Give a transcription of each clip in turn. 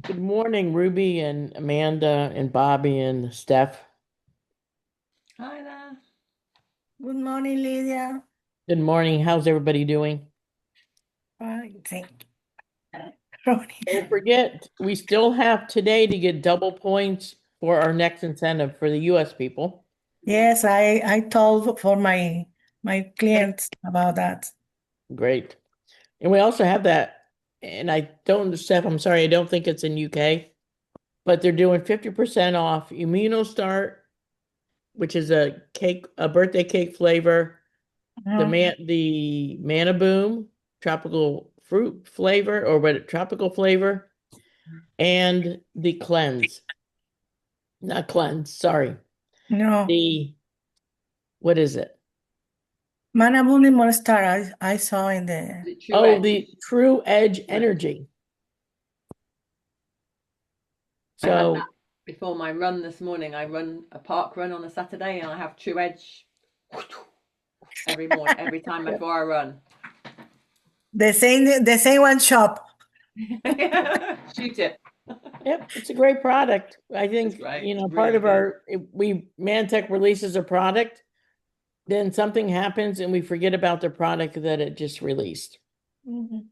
Good morning, Ruby and Amanda and Bobby and Steph. Hi there. Good morning, Lydia. Good morning. How's everybody doing? Fine, thank you. Ronnie. Don't forget, we still have today to get double points for our next incentive for the US people. Yes, I told for my clients about that. Great. And we also have that, and I don't, Steph, I'm sorry, I don't think it's in UK, but they're doing 50% off Immunostart, which is a birthday cake flavor, Uh, the Manna Boom tropical fruit flavor or what tropical flavor and the cleanse. Not cleanse, sorry. no, The what is it? Manabuni Monster I saw in the. Is it True Oh, Edge? the True Edge True Edge. Energy. I had So, that before my run this morning. I run a park run on a Saturday and I have True Edge every morning, every time yep, before I run. The same one shop. Shoot it. yep, it's a great product. I It's think, great. It's part really of good. our if we Mantech releases a product, then something happens and we forget about the product that it just released. Mhm.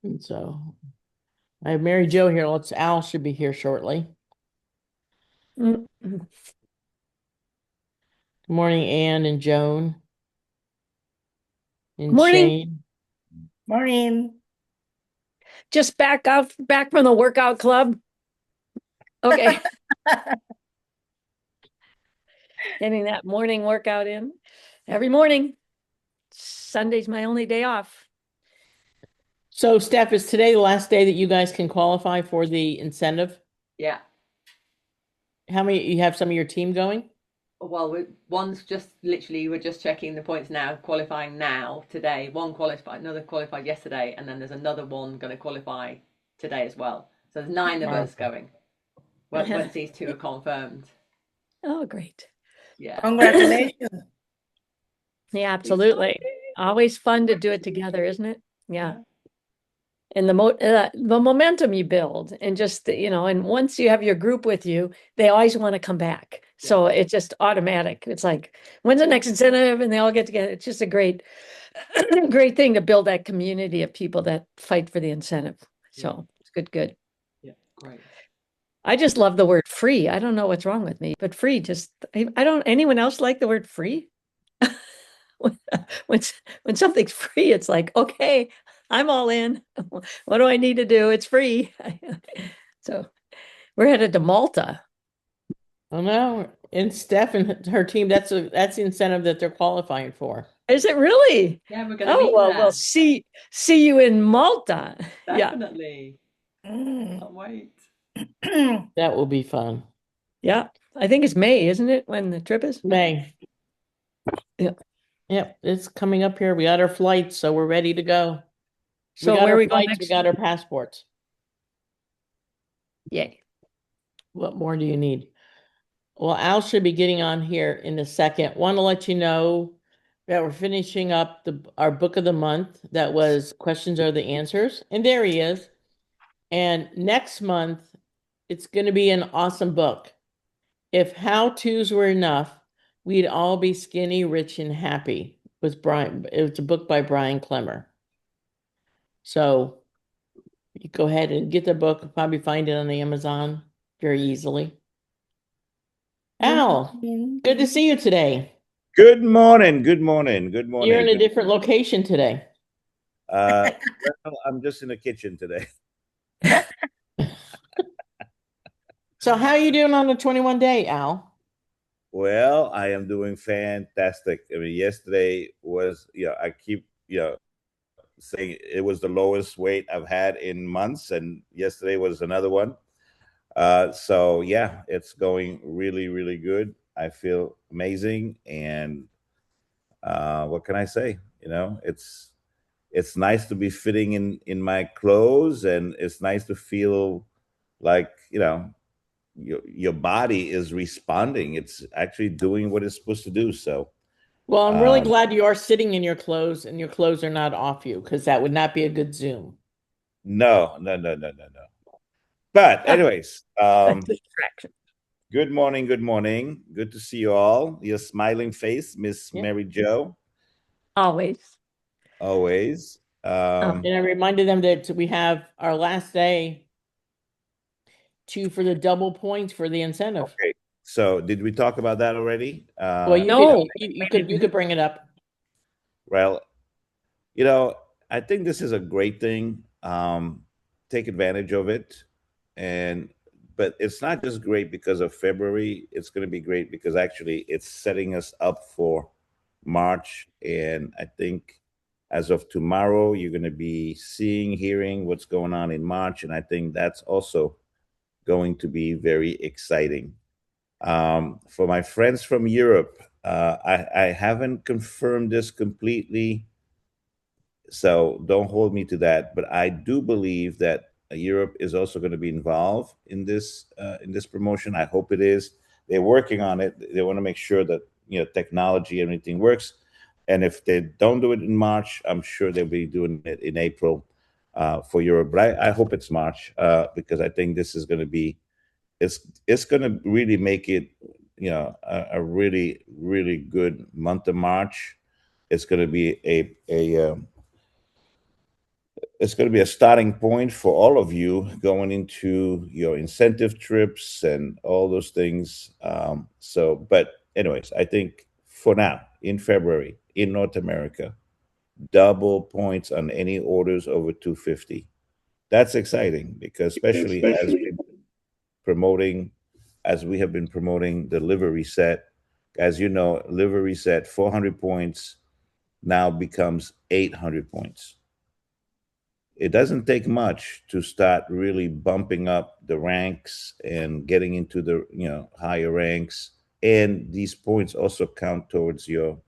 And so I have Mary Jo here. Al should be here shortly. Mm. Good morning, Ann and Joan and Morning. Shane. Morning. Just back from the workout club. Okay. Getting that morning workout in every morning. Sunday's my only day off. So, Steph, is today the last day that you guys can qualify for the incentive? Yeah. How many you have some of your team going? Well, one's just literally, we're just checking the points now, qualifying now, today. One qualified, another qualified yesterday, and then there's another one going to qualify today as well. So there's 9 of us Okay. going. Well, once these two are confirmed. Oh, great. Yeah. Congratulations. Yeah, absolutely. Exciting. Always fun to do it together, isn't it? Yeah. And the momentum you build and just, and once you have your group with you, they always want to come back. Yeah. So it's just automatic. It's like, when's the next incentive? And they all get together. It's just a great, great thing to build that community of people that fight for the incentive. So it's good. Yeah. Great. I just love the word free. I don't know what's wrong with me, but free I don't, anyone else like the word free? When, when when something's free, it's like, okay, I'm all in. What do I need to do? It's free. So we're headed to Malta. Oh no. And Steph and her team, that's the incentive that they're qualifying for. Is it really? Yeah, we're going to Oh, meet well, we'll there. see you in Malta. Yeah. Definitely. Mm. Can't wait. That will be fun. Yeah. I think it's May, isn't it, when the trip is? May. Yeah. Yep, it's coming up here. We got our flights, so we're ready to go. We So got where are our we going flights, we next? got our passports. Yay. What more do you need? Well, Al should be getting on here in a second. Want to let you know that we're finishing up our book of the month. That was Questions Are the Answers. And there he is. And next month, it's going to be an awesome book. If how-tos were enough, we'd all be skinny, rich, and happy. Was Brian? It was a book by Brian Clemmer. So you go ahead and get the book. Probably find it on Amazon very easily. Good Al, morning. good to see you today. Good morning. Good morning. Good You're in morning. a different location today. Uh, well, I'm just in the kitchen today. So how are you doing on the 21 day, Al? Well, I am doing fantastic. I mean, yesterday was, I keep, saying it was the lowest weight I've had in months, and yesterday was another one. So yeah, it's going really, really good. I feel amazing, and what can I say? It's nice to be fitting in my clothes, and it's nice to feel like your body is responding. It's actually doing what it's supposed to do. So Well, I'm really um glad you are sitting in your clothes and your clothes are not off you because that would not be a good Zoom. No. But anyways, That's a distraction. good morning. Good morning. Good to see you all. Your smiling face, Miss Yeah. Mary Jo, Always. always. And I reminded them that we have our last day for the double points for the incentive. Okay. So did we talk about that already? Well, No. you could bring it up. Well, I think this is a great thing. Take advantage of it. But it's not just great because of February. It's going to be great because actually it's setting us up for March. And I think as of tomorrow, you're going to be seeing, hearing what's going on in March. And I think that's also going to be very exciting. For my friends from Europe, I haven't confirmed this completely, so don't hold me to that. But I do believe that Europe is also going to be involved in this promotion. I hope it is. They're working on it. They want to make sure that technology and everything works. And if they don't do it in March, I'm sure they'll be doing it in April for Europe. But I hope it's March because I think this is going to be it's going to really make it a really really good month of March. It's going to be it's going to be a starting point for all of you going into your incentive trips and all those things. But anyways, I think for now in February in North America, double points on any orders over 250. That's exciting because especially promoting as we have been promoting the liver reset. As you know, liver reset 400 points now becomes 800 points. It doesn't take much to start really bumping up the ranks and getting into the higher ranks. And these points also count towards your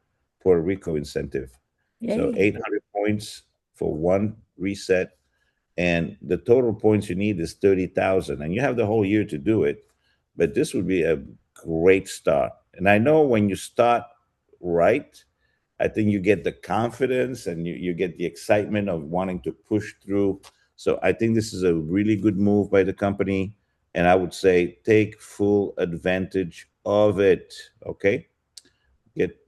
Puerto Rico incentive. So Yay. 800 points for one reset, and the total points you need is 30,000, and you have the whole year to do it. But this would be a great start. And I know when you start right, I think you get the confidence and you get the excitement of wanting to push through. So I think this is a really good move by the company. And I would say take full advantage of it. Okay.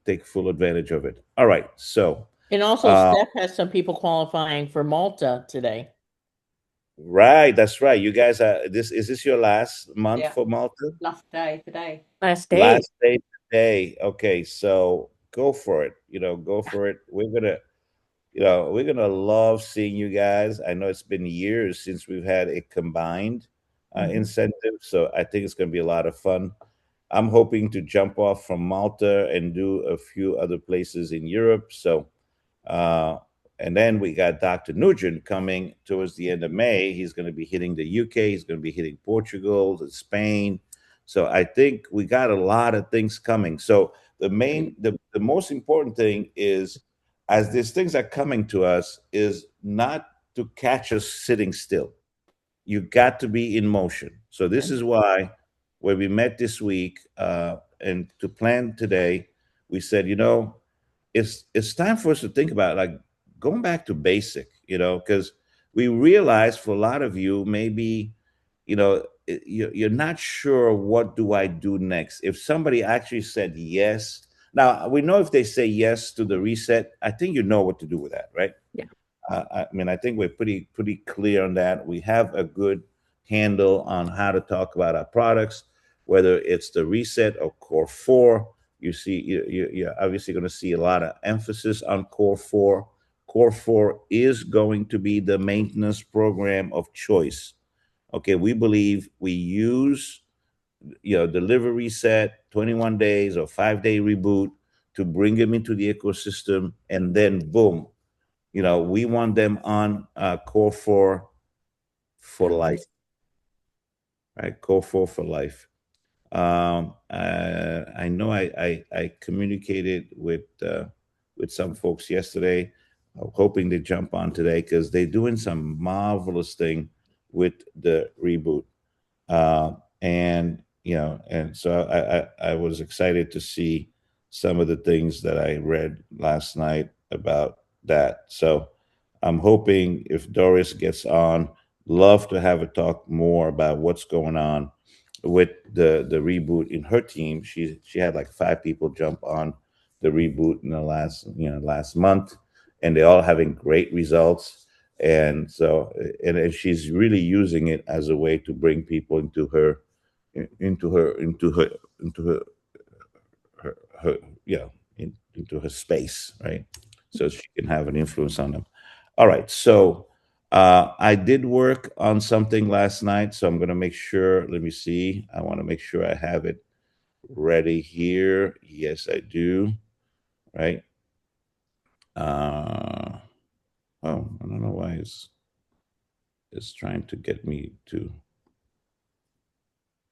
Take full advantage of it. All right. So, And also, uh, Steph has some people qualifying for Malta today. right. That's right. You guys are is this your last month Yeah. for Malta? Last day today. Last day. Last day today. Okay. So go for it. Go for it. We're gonna love seeing you guys. I know it's been years since we've had a combined incentive, so I think it's gonna be a lot of fun. I'm hoping to jump off from Malta and do a few other places in Europe. So, uh, and then we got Dr. Nugent coming towards the end of May. He's going to be hitting the UK. He's going to be hitting Portugal, Spain. So I think we got a lot of things coming. So the most important thing is, as these things are coming to us, is not to catch us sitting still. You got to be in motion. So this is why when we met this week and to plan today, we said, it's time for us to think about like going back to basic, because we realize for a lot of you, maybe, you're not sure what do I do next. If somebody actually said yes, now we know if they say yes to the reset, I think you know what to do with that, right? Yeah. I mean, I think we're pretty clear on that. We have a good handle on how to talk about our products, whether it's the reset or core four. You see, you're obviously going to see a lot of emphasis on core four. Core four is going to be the maintenance program of choice. Okay, we believe we use the liver reset, 21 days or 5-day reboot to bring them into the ecosystem, and then boom, we want them on core four for life, right? Core four for life. I know I communicated with some folks yesterday, hoping to jump on today because they're doing some marvelous thing with the reboot, and so I was excited to see some of the things that I read last night about that. So I'm hoping if Doris gets on, love to have her talk more about what's going on with the reboot in her team. She had like 5 people jump on the reboot in the last month, and they're all having great results. And so, and she's really using it as a way to bring people into her, into her, into her, into her, her into her space, right? So she can have an influence on them. All right. So I did work on something last night, so I'm going to make sure. Let me see. I want to make sure I have it ready here. Yes, I do. Right. Oh, I don't know why it's trying to get me to.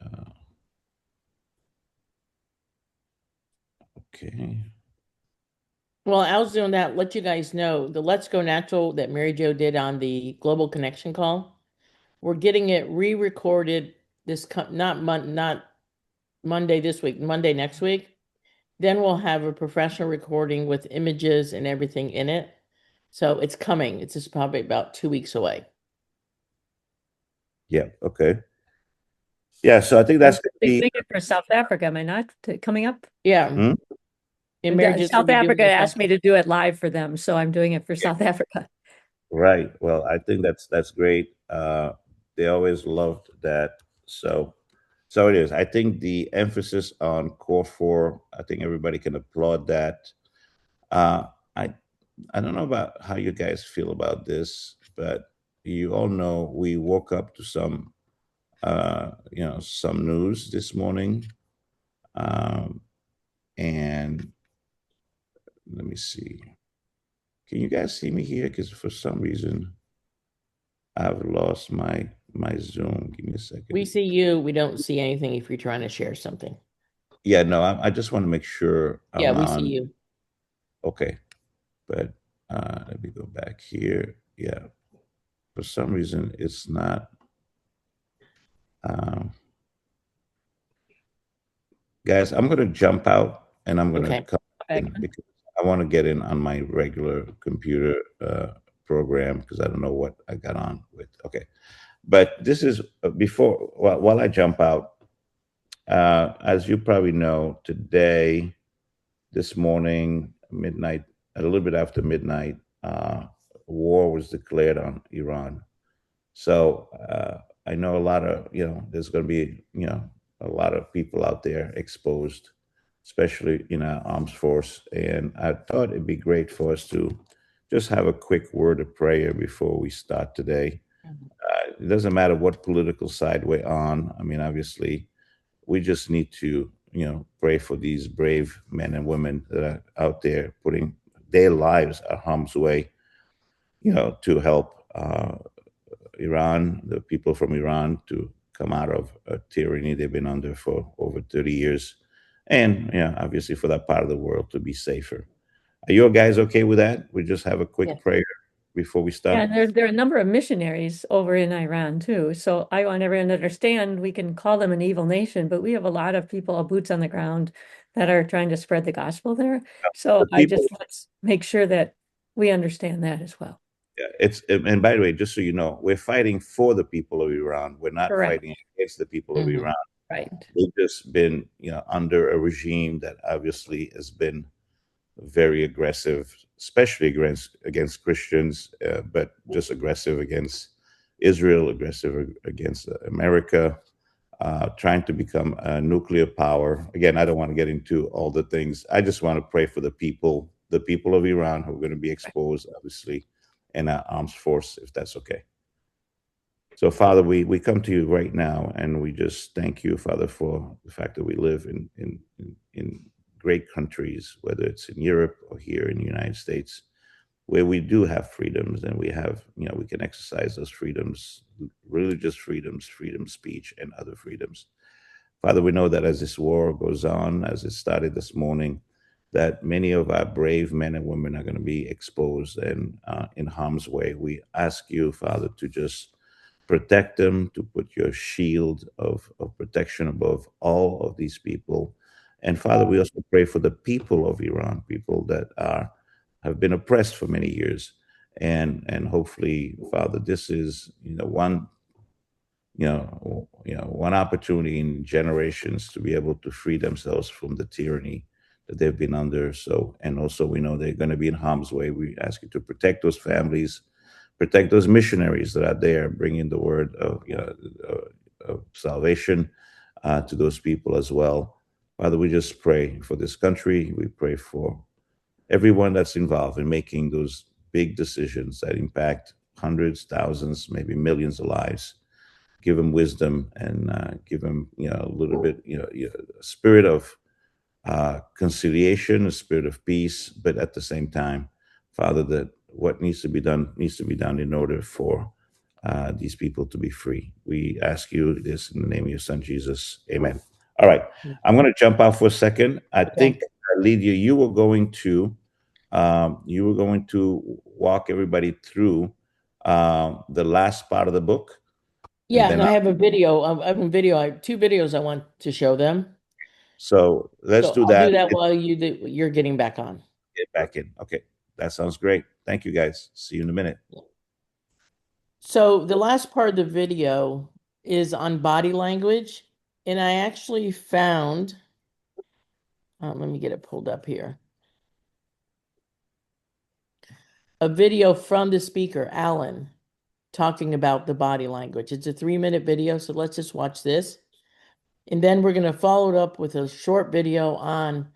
Uh, okay. Well, I was doing that. Let you guys know the Let's Go Natural that Mary Jo did on the Global Connection call. We're getting it re-recorded not Monday this week, Monday next week. Then we'll have a professional recording with images and everything in it. So it's coming. It's just probably about 2 weeks away. Yeah. Okay. Yeah. So I think that's going to Big be. thing for South Africa, am I not coming up? Yeah. Hmm? And Mary just will South be doing Africa the asked me to do it live for them, so I'm doing it for South Africa. Right. Well, I think that's great. They always loved that. So it is. I think the emphasis on core four. I think everybody can applaud that. Uh, I I don't know about how you guys feel about this, but you all know we woke up to some news this morning, um, and let me see. Can you guys see me here? Because for some reason I've lost my Zoom. Give me a We second. see you. We don't see anything if you're trying to share something. Yeah, no, I just want to make sure Yeah, I'm we see on. you. Okay, but let me go back here. Yeah, for some reason it's not. Um, guys, I'm going to jump out and I'm going to Okay. come Okay. in because I want to get in on my regular computer program because I don't know what I got on with. Okay, but this is before while I jump out. As you probably know, today, this morning, midnight, a little bit after midnight, war was declared on Iran. So I know a lot of, there's going to be, a lot of people out there exposed, especially in our armed force. And I thought it'd be great for us to just have a quick word of prayer before we start today. It doesn't matter what political side we're on. I mean, obviously, we just need to pray for these brave men and women that are out there putting their lives at harm's way to help Iran, the people from Iran, to come out of a tyranny they've been under for over 30 years, and obviously for that part of the world to be safer. Are you guys okay with that? We just have a Yeah. quick prayer before we Yeah, start. and there are a number of missionaries over in Iran too. So I want everyone to understand we can call them an evil nation, but we have a lot of people, boots on the ground, that are trying to spread the gospel there. So The people, let's make sure that we understand that as well. yeah, and by the way, just so you know, we're fighting for the people of Iran. We're not Correct. fighting against the people of Mhm. Iran. Right. They've just been, under a regime that obviously has been very aggressive, especially against Christians, but just aggressive against Israel, aggressive against America, trying to become a nuclear power. Again, I don't want to get into all the things. I just want to pray for the people of Iran who are going to be exposed, obviously, in our armed force, if that's okay. So, Father, we come to you right now, and we just thank you, Father, for the fact that we live in great countries, whether it's in Europe or here in the United States, where we do have freedoms, and we have, we can exercise those freedoms, religious freedoms, freedom of speech, and other freedoms. Father, we know that as this war goes on, as it started this morning, that many of our brave men and women are going to be exposed and in harm's way. We ask you, Father, to just protect them, to put your shield of protection above all of these people. And Father, we also pray for the people of Iran, people that have been oppressed for many years. and hopefully, Father, this is one one opportunity in generations to be able to free themselves from the tyranny that they've been under. So, and also we know they're going to be in harm's way. We ask you to protect those families, protect those missionaries that are there, bringing the word of salvation to those people as well. Father, we just pray for this country. We pray for everyone that's involved in making those big decisions that impact hundreds, thousands, maybe millions of lives. Give them wisdom and give them, a little bit, a spirit of conciliation, a spirit of peace, but at the same time, Father, that what needs to be done in order for these people to be free. We ask you this in the name of your Son Jesus. Amen. All right, I'm going to jump out for a second. I think, Lydia, you were going to walk everybody through the last part of the book. Yeah, and I have a video. I have two videos I want to show them. So let's do I'll that. do that while you're getting back on. Get back in. Okay, that sounds great. Thank you, guys. See you in a minute. So the last part of the video is on body language, and I actually found. Let me get it pulled up here. A video from the speaker, Alan, talking about the body language. It's a 3-minute video, so let's just watch this. And then we're going to follow it up with a short video on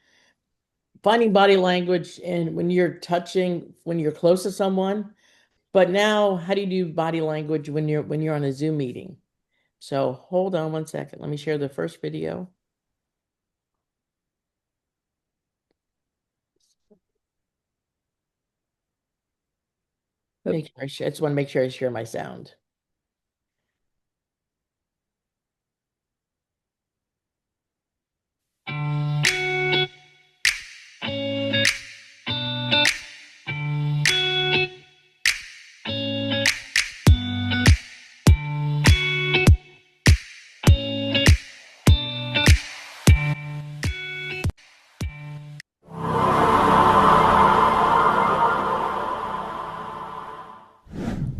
finding body language and when you're touching, when you're close to someone. But now, how do you do body language when you're on a Zoom meeting? So hold on one second. Let me share the first video. I just want to make sure I share my sound.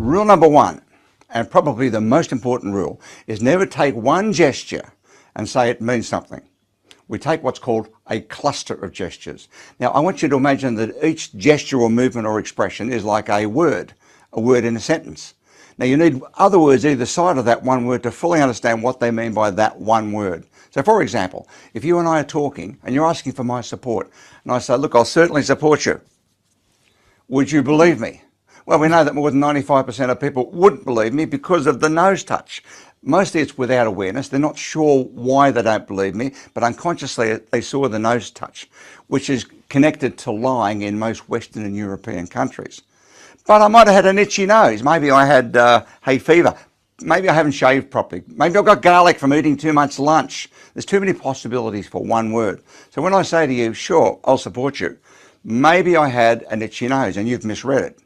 Rule number one, and probably the most important rule, is never take one gesture and say it means something. We take what's called a cluster of gestures. Now, I want you to imagine that each gesture or movement or expression is like a word in a sentence. Now, you need other words either side of that one word to fully understand what they mean by that one word. So, for example, if you and I are talking and you're asking for my support, and I say, look, I'll certainly support you, would you believe me? Well, we know that more than 95% of people wouldn't believe me because of the nose touch. Mostly it's without awareness. They're not sure why they don't believe me, but unconsciously they saw the nose touch, which is connected to lying in most Western and European countries. But I might have had an itchy nose. Maybe I had hay fever. Maybe I haven't shaved properly. Maybe I've got garlic from eating too much lunch. There's too many possibilities for one word. So when I say to you, sure, I'll support you, maybe I had an itchy nose and you've misread it.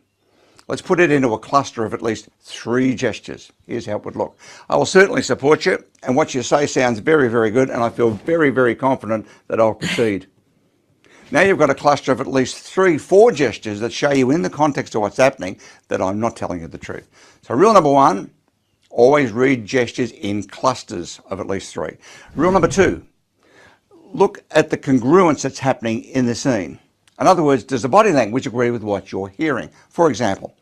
Let's put it into a cluster of at least 3 gestures. Here's how it would look. I will certainly support you, and what you say sounds very, very good, and I feel very, very confident that I'll proceed. Now you've got a cluster of at least 3, 4 gestures that show you in the context of what's happening that I'm not telling you the truth. So rule number 1, always read gestures in clusters of at least 3. Rule number 2, look at the congruence that's happening in the scene. In other words, does the body language agree with what you're hearing? For example,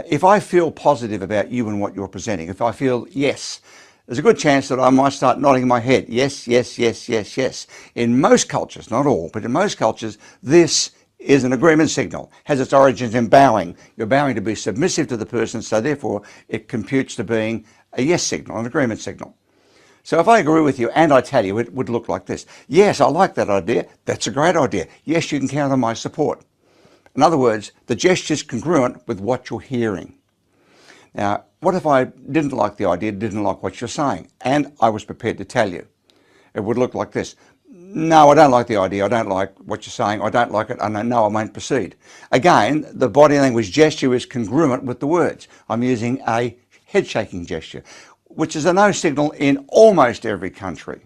if I feel positive about you and what you're presenting, if I feel yes, there's a good chance that I might start nodding my head. Yes, yes, yes, yes, yes. In most cultures, not all, but in most cultures, this is an agreement signal, has its origins in bowing. You're bowing to be submissive to the person, so therefore it computes to being a yes signal, an agreement signal. So if I agree with you and I tell you, it would look like this. Yes, I like that idea. That's a great idea. Yes, you can count on my support. In other words, the gesture is congruent with what you're hearing. Now, what if I didn't like the idea, didn't like what you're saying, and I was prepared to tell you? It would look like this. No, I don't like the idea. I don't like what you're saying. I don't like it. And no, I won't proceed. Again, the body language gesture is congruent with the words. I'm using a head shaking gesture, which is a no signal in almost every country.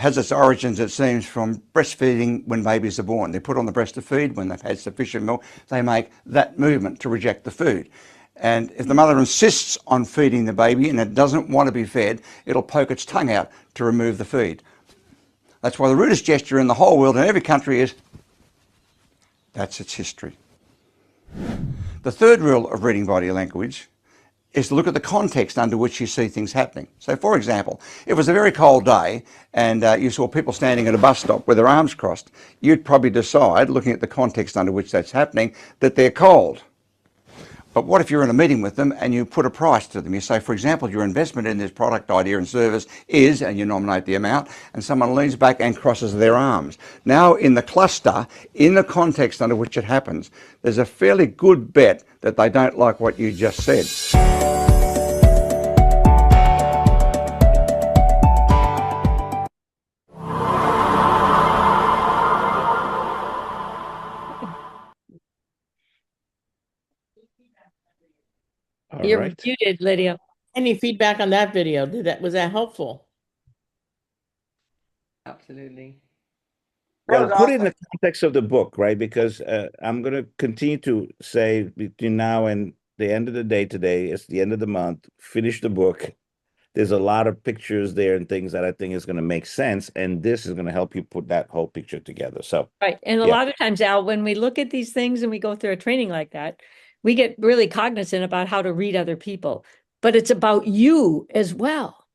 has its origins, it seems, from breastfeeding when babies are born. They're put on the breast to feed. When they've had sufficient milk, they make that movement to reject the food. And if the mother insists on feeding the baby and it doesn't want to be fed, it'll poke its tongue out to remove the feed. That's why the rudest gesture in the whole world, in every country, is that's its history. The third rule of reading body language is to look at the context under which you see things happening. So, for example, if it was a very cold day and you saw people standing at a bus stop with their arms crossed, you'd probably decide, looking at the context under which that's happening, that they're cold. But what if you're in a meeting with them and you put a price to them? You say, for example, your investment in this product, idea and service is, and you nominate the amount, and someone leans back and crosses their arms. Now, in the cluster, in the context under which it happens, there's a fairly good bet that they don't like what you just said. All You're right. muted, Lydia. Any feedback on that video? Was that helpful? Absolutely. Well, put it in the context of the book, right? Because I'm going to continue to say between now and the end of the day today, it's the end of the month, finish the book. There's a lot of pictures there and things that I think is going to make sense. And this is going to help you put that whole picture together. So, Right. And a Yeah. lot of times, Al, when we look at these things and we go through a training like that, we get really cognizant about how to read other people, but it's about you as well.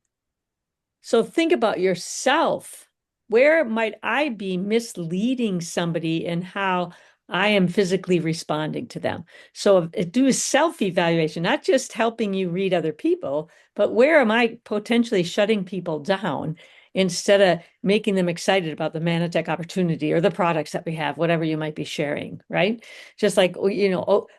So think about yourself. Where might I be misleading somebody in how I am physically responding to them? So do a self-evaluation, not just helping you read other people, but where am I potentially shutting people down instead of making them excited about the Mannatech opportunity or the products that we have, whatever you might be sharing, right? Just like,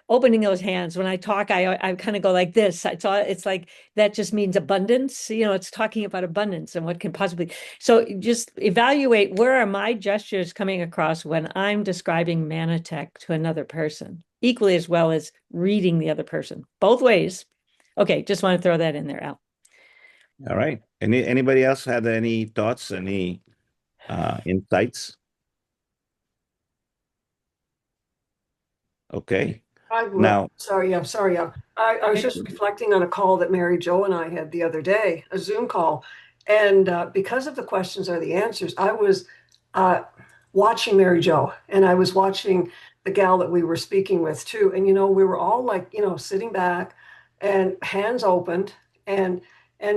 opening those hands. When I talk, I kind of go like this. It's like, that just means abundance. It's talking about abundance and what can possibly, so just evaluate, where are my gestures coming across when I'm describing Mannatech to another person, equally as well as reading the other person, both ways. Okay, just want to throw that in there, Al. All right. Anybody else had any thoughts, any insights? Okay. Now, Sorry. I was just reflecting on a call that Mary Jo and I had the other day, a Zoom call. And because of the questions or the answers, I was watching Mary Jo and I was watching the gal that we were speaking with too. And, we were all like, sitting back and hands opened and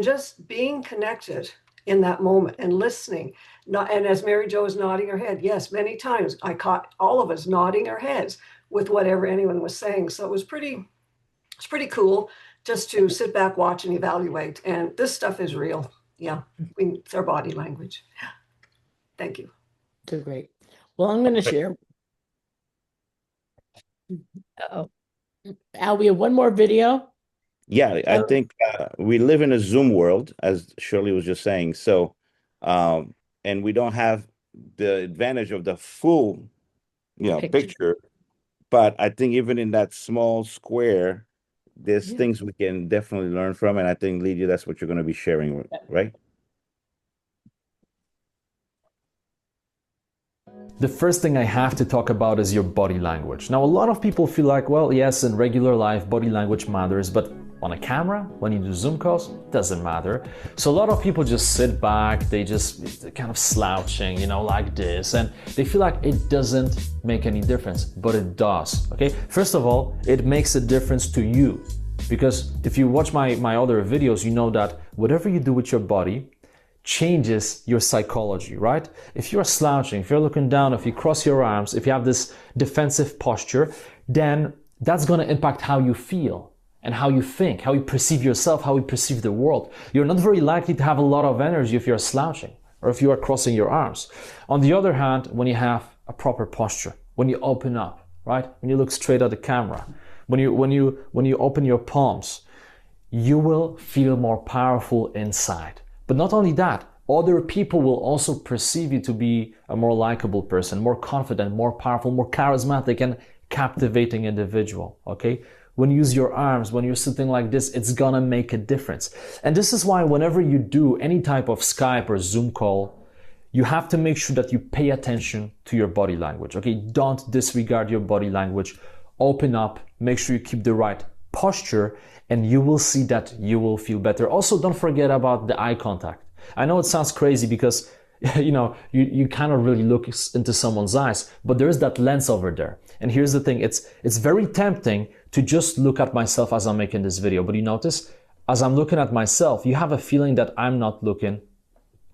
just being connected in that moment and listening. And as Mary Jo is nodding her head, yes, many times I caught all of us nodding our heads with whatever anyone was saying. So it's pretty cool just to sit back, watch, and evaluate. And this stuff is real. Yeah, it's our body language. Thank you. Okay, great. Well, I'm going to share. Uh-oh. Al, we have one more video. yeah, I think we live in a Zoom world, as Shirley was just saying. So, and we don't have the advantage of the full, picture. But I think even in that small square, there's things we can definitely learn from. And I think, Lydia, that's what you're going to be sharing, right? The first thing I have to talk about is your body language. Now, a lot of people feel like, well, yes, in regular life, body language matters, but on a camera, when you do Zoom calls, it doesn't matter. So a lot of people just sit back, they're kind of slouching, like this, and they feel like it doesn't make any difference, but it does, okay? First of all, it makes a difference to you, because if you watch my other videos, you know that whatever you do with your body changes your psychology, right? If you're slouching, if you're looking down, if you cross your arms, if you have this defensive posture, then that's going to impact how you feel and how you think, how you perceive yourself, how you perceive the world. You're not very likely to have a lot of energy if you're slouching or if you are crossing your arms. On the other hand, when you have a proper posture, when you open up, right? When you look straight at the camera, when you open your palms, you will feel more powerful inside. But not only that, other people will also perceive you to be a more likable person, more confident, more powerful, more charismatic and captivating individual, okay? When you use your arms, when you're sitting like this, it's gonna make a difference. And this is why whenever you do any type of Skype or Zoom call, you have to make sure that you pay attention to your body language. Okay, don't disregard your body language. Open up, make sure you keep the right posture, and you will see that you will feel better. Also, don't forget about the eye contact. I know it sounds crazy because you cannot really look into someone's eyes, but there is that lens over there. And here's the thing, it's very tempting to just look at myself as I'm making this video, but you notice, as I'm looking at myself, you have a feeling that I'm not looking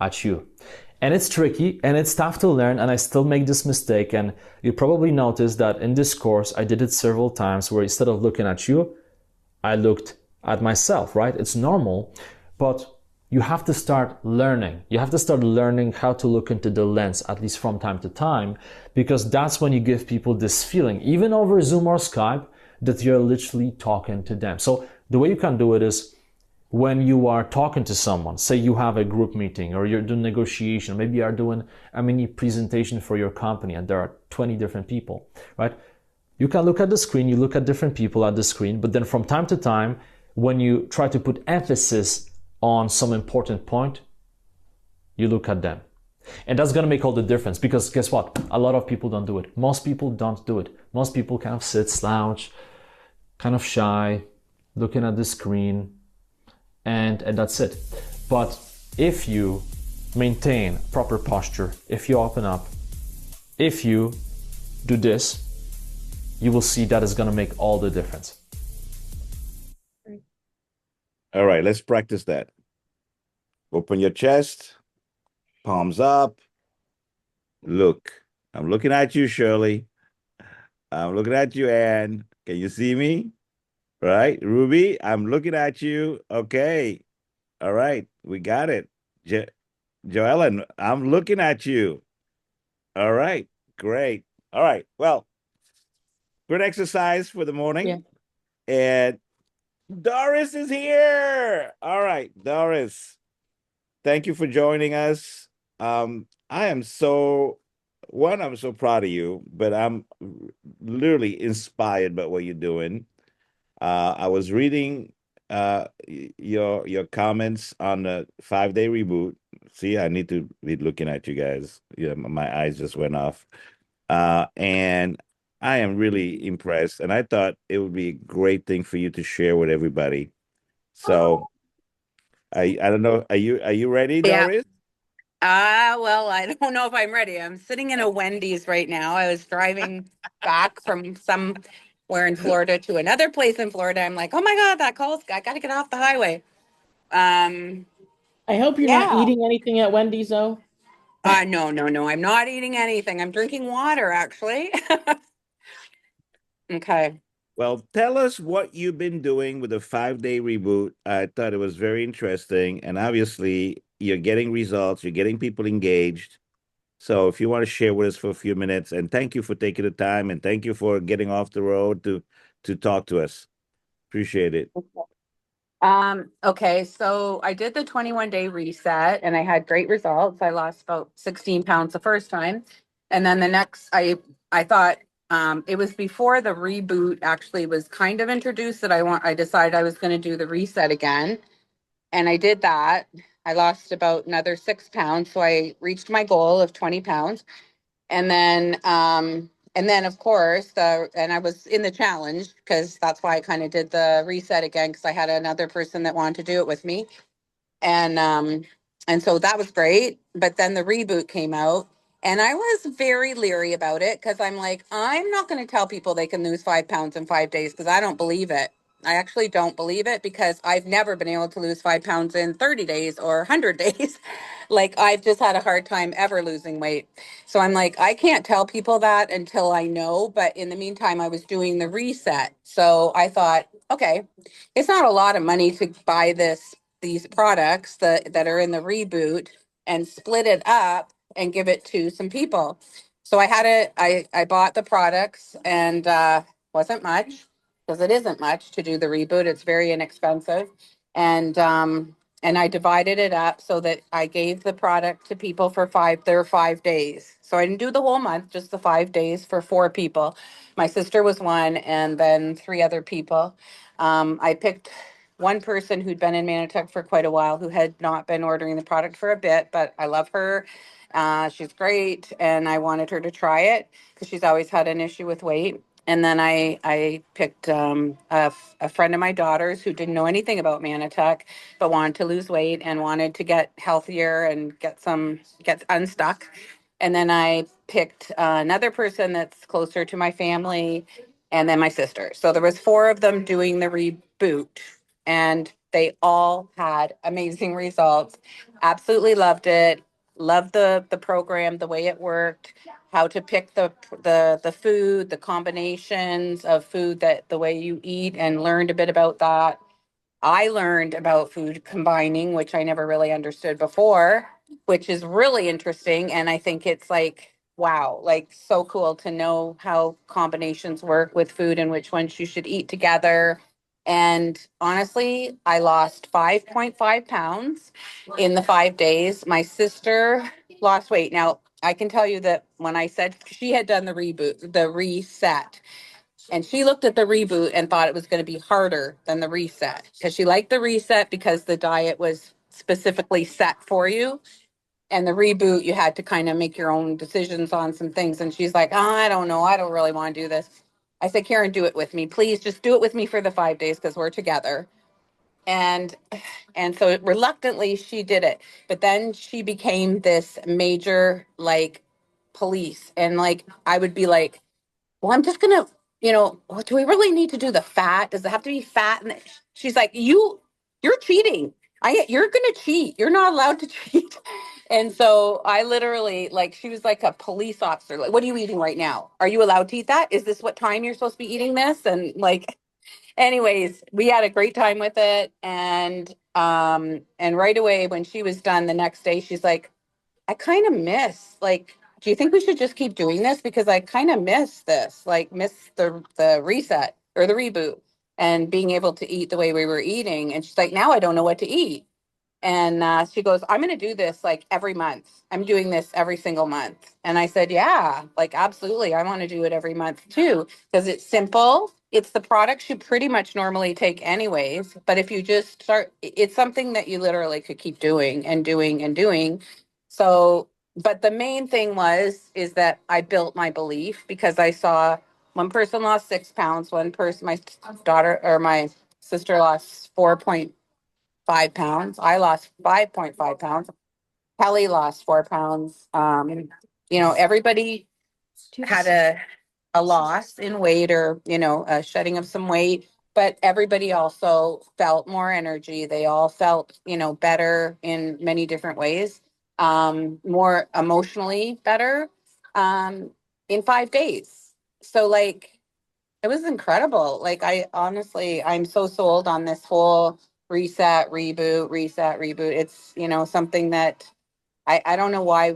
at you. And it's tricky and it's tough to learn, and I still make this mistake. And you probably noticed that in this course, I did it several times where instead of looking at you, I looked at myself, right? It's normal, but you have to start learning. You have to start learning how to look into the lens, at least from time to time, because that's when you give people this feeling, even over Zoom or Skype, that you're literally talking to them. So the way you can do it is when you are talking to someone, say you have a group meeting or you're doing negotiation, maybe you are doing a mini presentation for your company and there are 20 different people, right? You can look at the screen, you look at different people at the screen, but then from time to time, when you try to put emphasis on some important point, you look at them. And that's going to make all the difference, because guess what? A lot of people don't do it. Most people don't do it. Most people kind of sit, slouch, kind of shy, looking at the screen, and that's it. But if you maintain proper posture, if you open up, if you do this, you will see that is going to make all the difference. All right, let's practice that. Open your chest, palms up. Look, I'm looking at you, Shirley. I'm looking at you, Anne. Can you see me? Right, Ruby, I'm looking at you. Okay. All right, we got it. Joellen, I'm looking at you. All right, great. All right, well, good exercise for the morning. Yeah. And Doris is here. All right, Doris, thank you for joining us. I'm so proud of you, but I'm literally inspired by what you're doing. I was reading your comments on the 5-day reboot. See, I need to be looking at you guys. Yeah, my eyes just went off. And I am really impressed. And I thought it would be a great thing for you to share with everybody. So I don't know. Are you ready, Yeah. Doris? Well, I don't know if I'm ready. I'm sitting in a Wendy's right now. I was driving back from somewhere in Florida to another place in Florida. I'm like, oh my God, that calls. I got to get off the highway. I hope you're not Yeah. eating anything at Wendy's, though. No, no, no. I'm not eating anything. I'm drinking water, actually. Okay. Well, tell us what you've been doing with the 5-day reboot. I thought it was very interesting. And obviously, you're getting results, you're getting people engaged. So if you want to share with us for a few minutes, and thank you for taking the time, and thank you for getting off the road to talk to us. Appreciate it. Okay, so I did the 21-day reset and I had great results. I lost about 16 pounds the first time. And then the next I thought it was before the reboot actually was kind of introduced that I decided I was going to do the reset again. And I did that. I lost about another 6 pounds. So I reached my goal of 20 pounds. And then of course and I was in the challenge because that's why I kind of did the reset again, because I had another person that wanted to do it with me. And so that was great. But then the reboot came out and I was very leery about it because I'm like, I'm not going to tell people they can lose 5 pounds in 5 days because I don't believe it. I actually don't believe it because I've never been able to lose 5 pounds in 30 days or 100 days. Like I've just had a hard time ever losing weight. So I'm like, I can't tell people that until I know. But in the meantime, I was doing the reset. So I thought, okay, it's not a lot of money to buy these products that are in the reboot and split it up and give it to some people. So I bought the products and wasn't much because it isn't much to do the reboot. It's very inexpensive. And I divided it up so that I gave the product to people for their 5 days. So I didn't do the whole month, just the 5 days for 4 people. My sister was one, and then 3 other people. I picked one person who'd been in Mannatech for quite a while who had not been ordering the product for a bit, but I love her. She's great, and I wanted her to try it because she's always had an issue with weight. And then I picked a friend of my daughter's who didn't know anything about Mannatech, but wanted to lose weight and wanted to get healthier and get unstuck. And then I picked another person that's closer to my family, and then my sister. So there was four of them doing the reboot, and they all had amazing results. Absolutely loved it. Loved the program, the way it worked, how to pick the food, the combinations of food, that the way you eat, and learned a bit about that. I learned about food combining, which I never really understood before, which is really interesting. And I think it's like, wow, like so cool to know how combinations work with food and which ones you should eat together. And honestly, I lost 5.5 pounds in the 5 days. My sister lost weight. Now, I can tell you that when I said she had done the reboot, the reset, and she looked at the reboot and thought it was going to be harder than the reset because she liked the reset because the diet was specifically set for you. And the reboot, you had to kind of make your own decisions on some things. And she's like, oh, I don't know. I don't really want to do this. I said, Karen, do it with me. Please just do it with me for the 5 days because we're together. And so reluctantly she did it. But then she became this major like police. And like I would be like, well, I'm just gonna, do we really need to do the fat? Does it have to be fat? And she's like, you're cheating. You're gonna cheat. You're not allowed to cheat. And so I literally, like, she was like a police officer. Like, what are you eating right now? Are you allowed to eat that? Is this what time you're supposed to be eating this? And like, anyways, we had a great time with it. And right away when she was done the next day, she's like, I kind of miss, like, do you think we should just keep doing this? Because I kind of miss this, like miss the reset or the reboot and being able to eat the way we were eating. And she's like, now I don't know what to eat. And she goes, I'm going to do this like every month. I'm doing this every single month. And I said, yeah, like absolutely. I want to do it every month too, because it's simple. It's the products you pretty much normally take anyways. But if you just start, it's something that you literally could keep doing and doing and doing. So, but the main thing is that I built my belief because I saw one person lost 6 pounds, one person, my daughter or my sister lost 4.5 pounds. I lost 5.5 pounds. Kelly lost 4 pounds. Everybody had a loss in weight or, a shedding of some weight, but everybody also felt more energy. They all felt, better in many different ways, more emotionally better, in 5 days. So like, it was incredible. Like I honestly, I'm so sold on this whole reset, reboot. It's, something that I don't know why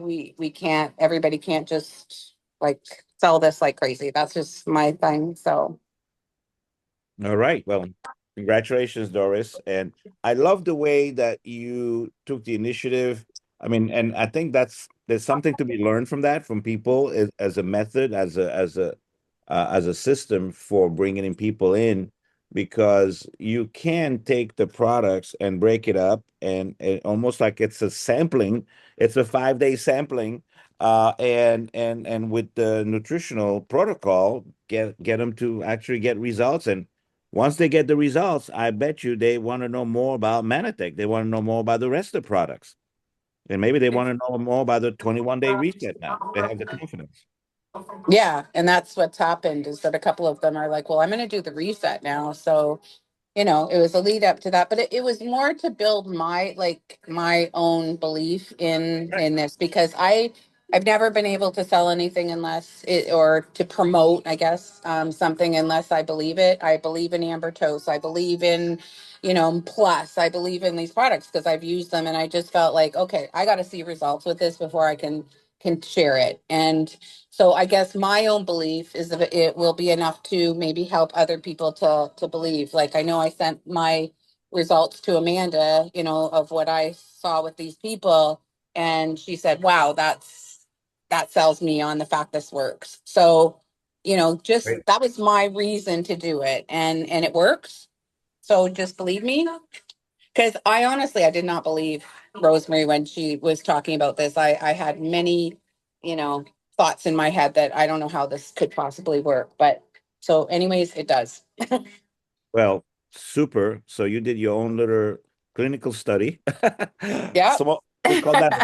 everybody can't just like sell this like crazy. That's just my thing. So All right. Well, congratulations, Doris. And I love the way that you took the initiative. I mean, and I think there's something to be learned from that, from people as a method, as a system for bringing in people in, because you can take the products and break it up and almost like it's a sampling. It's a 5 day sampling, and with the nutritional protocol, get them to actually get results. And once they get the results, I bet you they want to know more about Mannatech. They want to know more about the rest of the products. And maybe they want to know more about the 21-day reset now. They have the confidence. yeah, and that's what's happened is that a couple of them are like, well, I'm going to do the reset now. So it was a lead up to that, but it was more to build my own belief in this because I've never been able to sell anything unless it or to promote, I guess, something unless I believe it. I believe in Amber Toast. I believe in, Plus. I believe in these products because I've used them and I just felt like, okay, I got to see results with this before I can share it. And so I guess my own belief is that it will be enough to maybe help other people to believe. Like I know I sent my results to Amanda, of what I saw with these people, and she said, "Wow, that sells me on the fact this works." So, just Great. that was my reason to do it, and it works. So just believe me. Because I honestly, I did not believe Rosemary when she was talking about this. I had many, thoughts in my head that I don't know how this could possibly work. But so anyways, it does. Well, super. So you did your own little clinical study. Yeah. Small, we call that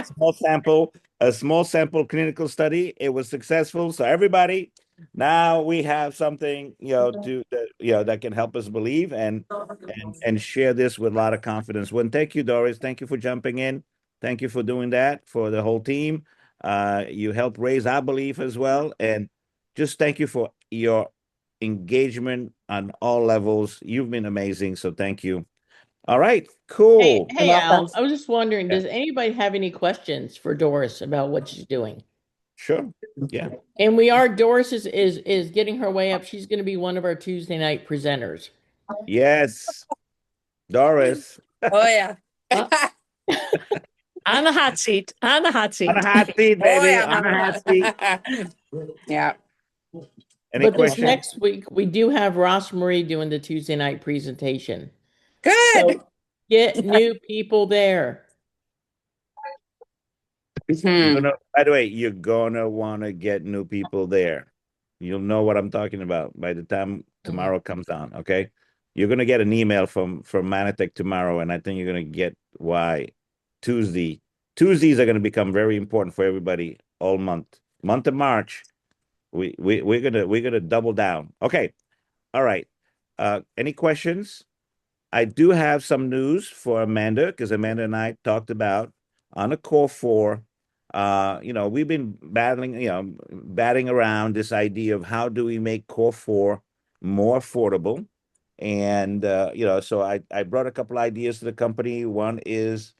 a small sample clinical study. It was successful. So everybody, now we have something, that can help us believe and share this with a lot of confidence. Well, thank you, Doris. Thank you for jumping in. Thank you for doing that for the whole team. You helped raise our belief as well. And just thank you for your engagement on all levels. You've been amazing. So thank you. All right, Hey, cool. hey, Al, I was just wondering, Yeah, does anybody have any questions for Doris about what she's doing? sure. Yeah. And Doris is getting her way up. She's going to be one of our Tuesday night presenters. Yes, Doris. Oh yeah. Uh, on the hot seat. On the hot On seat. a hot seat, Oh baby. On a hot seat. yeah. Yeah. Any But this questions? next week, we do have Ross Marie doing the Tuesday night presentation. Good. So get new people there. Mhm. By the way, you're gonna want to get new people there. You'll know what I'm talking about by the time tomorrow comes on. Okay, you're gonna get an email from Mannatech tomorrow, and I think you're gonna get why Tuesdays are gonna become very important for everybody all month. Month of March, we're gonna double down. Okay, all right. Any questions? I do have some news for Amanda because Amanda and I talked about on the core four. We've been batting around this idea of how do we make core four more affordable. And, so I brought a couple ideas to the company. One is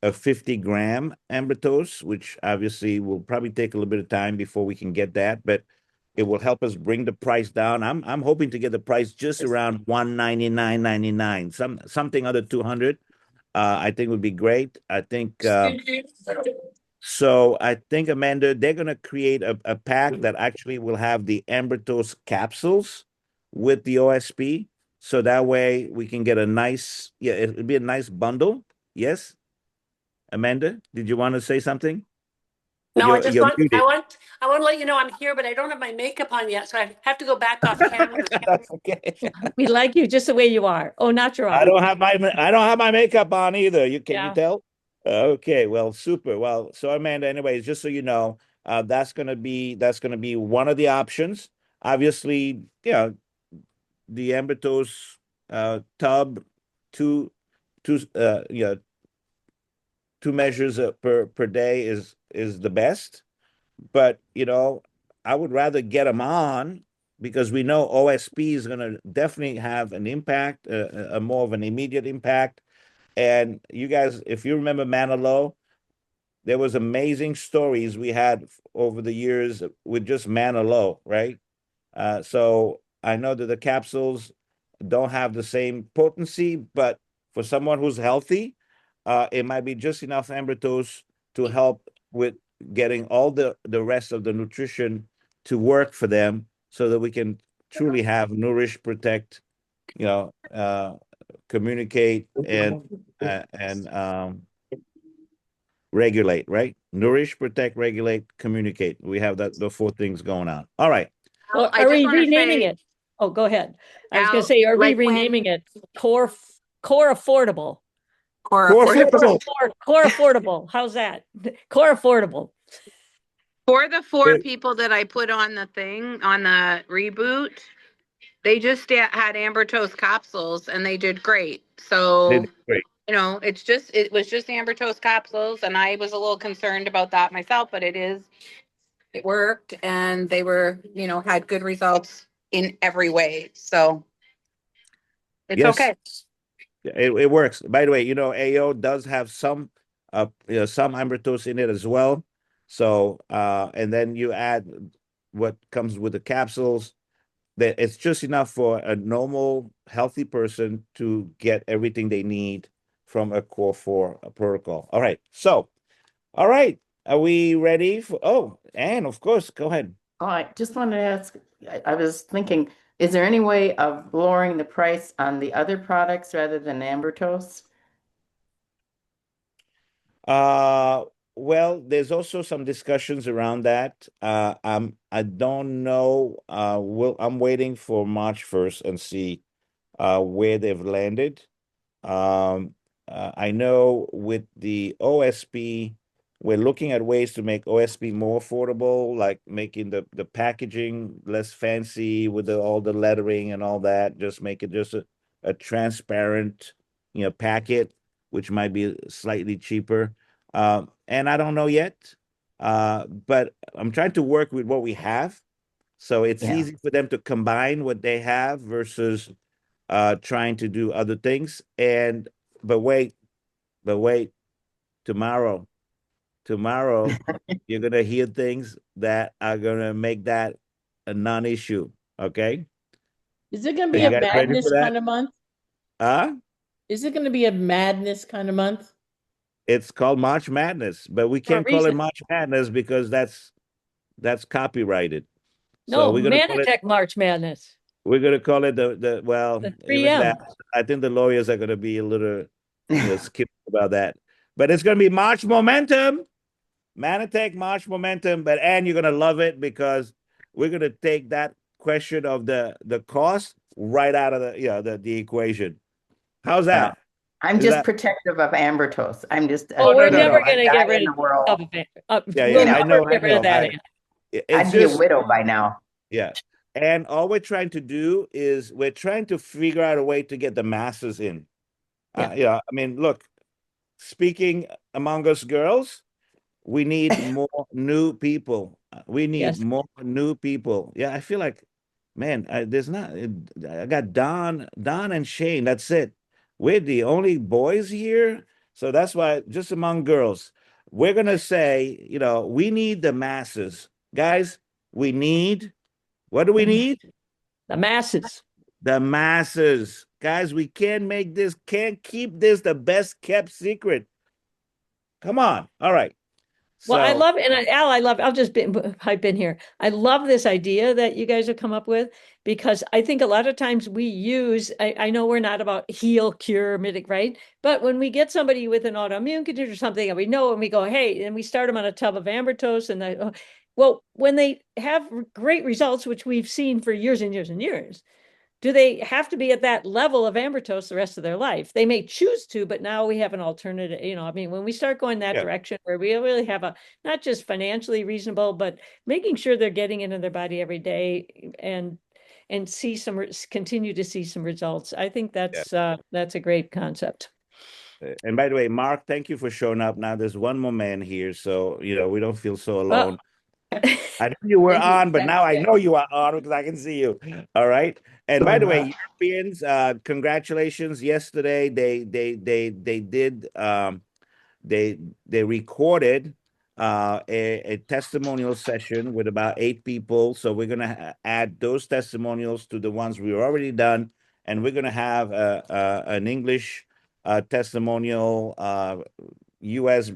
a 50-gram ambertose, which obviously will probably take a little bit of time before we can get that, but it will help us bring the price down. I'm hoping to get the price just around 199.99, something under 200. I think would be great. I think so. I think Amanda, they're gonna create a pack that actually will have the ambertose capsules with the OSP, so that way we can get a nice, it'll be a nice bundle. Yes. Amanda, did you want to say something? No, You're muted. I want to let you know I'm here, but I don't have my makeup on yet, so I have to go back off camera. That's okay. We like you just the way you are. Oh, not your I arm. don't have my makeup on either. Can you Yeah. tell? Okay, well, super. Well, so Amanda, anyways, just so you know, that's gonna be one of the options. Obviously, the Ambertos tub, two two two measures per day is the best. But I would rather get them on because we know OSP is going to definitely have an impact, a more of an immediate impact. And you guys, if you remember Manalo, there was amazing stories we had over the years with just Manalo, right? So I know that the capsules don't have the same potency, but for someone who's healthy, it might be just enough ambertose to help with getting all the rest of the nutrition to work for them so that we can truly have nourish, protect, communicate and regulate, right? Nourish, protect, regulate, communicate. We have the four things going on. All right. Well, I are just we want to renaming say, it? Oh, go ahead. I was going to Al, say, are we like when renaming it core affordable? Core Core affordable. affordable. Core affordable. How's that? Core affordable. For the four Good. people that I put on the thing on the reboot, they just had ambertose capsules and they did great. So, Great. it was just ambertose capsules, and I was a little concerned about that myself, but it worked, and they were, had good results in every way. So it's Yes. okay. It works. By the way, AO does have some ambertose in it as well. So and then you add what comes with the capsules. That it's just enough for a normal, healthy person to get everything they need from a core four protocol. All right. So, all right. Are we ready for? Oh, and of course, go ahead. Oh, I just wanted to ask, I was thinking, Is there any way of lowering the price on the other products rather than Amber Toast? Uh, well, there's also some discussions around that. I don't know. I'm waiting for March 1st and see where they've landed. Um, I know with the OSP, we're looking at ways to make OSP more affordable, like making the packaging less fancy with all the lettering and all that. Just make it just a transparent, packet, which might be slightly cheaper. And I don't know yet, but I'm trying to work with what we have. So it's Yeah. easy for them to combine what they have versus trying to do other things. But wait, tomorrow, you're gonna hear things that are gonna make that a non-issue. Okay, Is it going to are be you a guys ready for madness that? kind of month? Huh? Is it going to be a madness kind of month? It's called March Madness, but we For a can't call it reason. March Madness because that's copyrighted. So No, Mannatech March Madness. we're gonna call it the well, The even that 3M. I think the lawyers are gonna be a little skip about that. But it's gonna be March Momentum. Mannatech March Momentum, and you're gonna love it because we're gonna take that question of the cost right out of the equation. How's Well, that? I'm Is just that protective of Amber Toast. I'm just Oh, we're no, never no. a going to guy get in rid the world. of it. Yeah, You We'll I know, never know, I get rid of know. that. It's I'd be a just widow by now. yeah. And all we're trying to do is we're trying to figure out a way to get the masses in. Yeah. Yeah, I mean, look, speaking among us girls, we need more new people. We need Yes. more new people. Yeah, I feel like, man, there's not. I got Don and Shane. That's it. We're the only boys here, so that's why just among girls, we're gonna say, we need the masses, guys. We need. What do we need? The masses. The masses, guys. We can't make this. Can't keep this the best kept secret. Come on. All right. Well, I So love, and Al, I'll just pipe in here. I love this idea that you guys have come up with because I think a lot of times we use, I know we're not about heal, cure, mitigate, right? But when we get somebody with an autoimmune condition or something and we know and we go, hey, and we start them on a tub of Ambertos and well, when they have great results, which we've seen for years and years and years, do they have to be at that level of ambertose the rest of their life? They may choose to, but now we have an alternative. I mean, when we start going that yeah. direction where we really have a not just financially reasonable, but making sure they're getting into their body every day and continue to see some results. I think that's a great concept. And by the way, Mark, thank you for showing up. Now there's one more man here, so we don't feel so Well, alone. I knew you were And he on, but now I sensed it. know you are on because I can see you. All right. And by the way, Europeans, congratulations. Yesterday, they did they recorded a testimonial session with about 8 people. So we're gonna add those testimonials to the ones we've already done, and we're gonna have an English testimonial, U.S.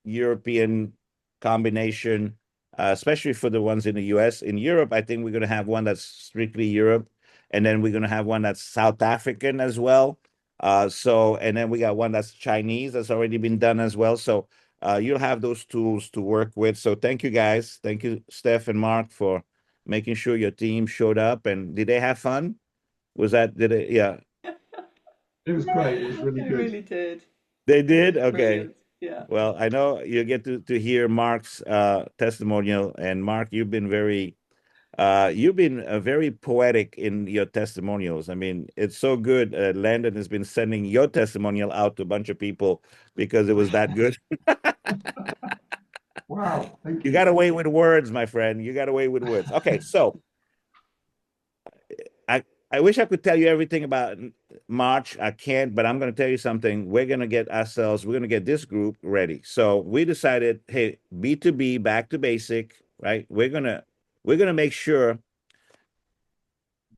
European combination, especially for the ones in the US. In Europe, I think we're going to have one that's strictly Europe, and then we're going to have one that's South African as well. And then we got one that's Chinese that's already been done as well. So you'll have those tools to work with. So thank you guys. Thank you, Steph and Mark, for making sure your team showed up. And did they have fun? Did it? Yeah. It was great. It was really They good. really did. They did? It was Okay. brilliant. Yeah. Well, I know you get to hear Mark's testimonial, and Mark, you've been very poetic in your testimonials. I mean, it's so good. Landon has been sending your testimonial out to a bunch of people because it was that good. Wow, thank You you. got away with words, my friend. You got away with words. Okay, so I wish I could tell you everything about March. I can't, but I'm going to tell you something. We're going to get this group ready. So we decided, hey, B2B, back to basic, right? We're going to make sure,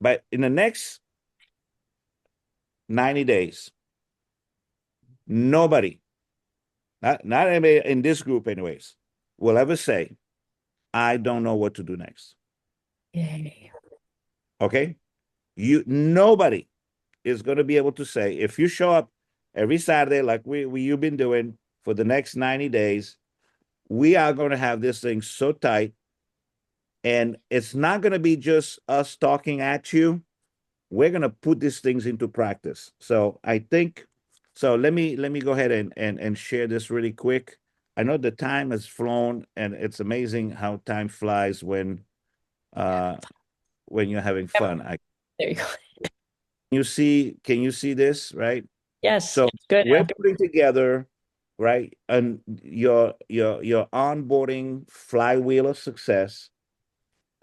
but in the next 90 days, nobody, not anybody in this group anyways, will ever say, I don't know what to do next. Yay. Okay? Nobody is going to be able to say, if you show up every Saturday like you've been doing for the next 90 days, we are going to have this thing so tight, and it's not going to be just us talking at you. We're going to put these things into practice. So I think, so let me go ahead and share this really quick. I know the time has flown, and it's amazing how time flies when you're having fun. There you go. Can you see this, right? Yes, So it's good. we're putting together, right, and your onboarding flywheel of success.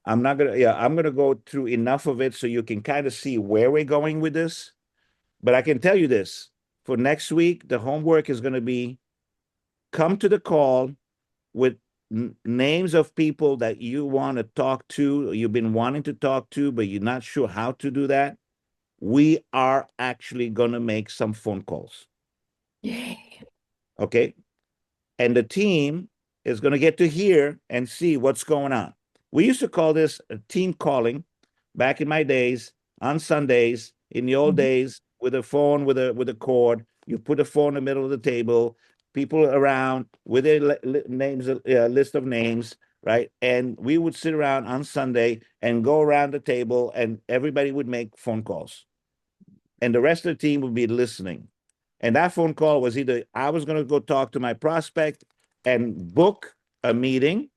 I'm gonna go through enough of it so you can kind of see where we're going with this. But I can tell you this, for next week, the homework is gonna be come to the call with names of people that you want to talk to, or you've been wanting to talk to, but you're not sure how to do that. We are actually gonna make some phone calls. Yay. Okay. And the team is going to get to hear and see what's going on. We used to call this a team calling back in my days on Sundays in the old days with a phone with a cord. You put a phone in the middle of the table, people around with their names, list of names, right? And we would sit around on Sunday and go around the table, and everybody would make phone calls, and the rest of the team would be listening. And that phone call was either I was going to go talk to my prospect and book a meeting,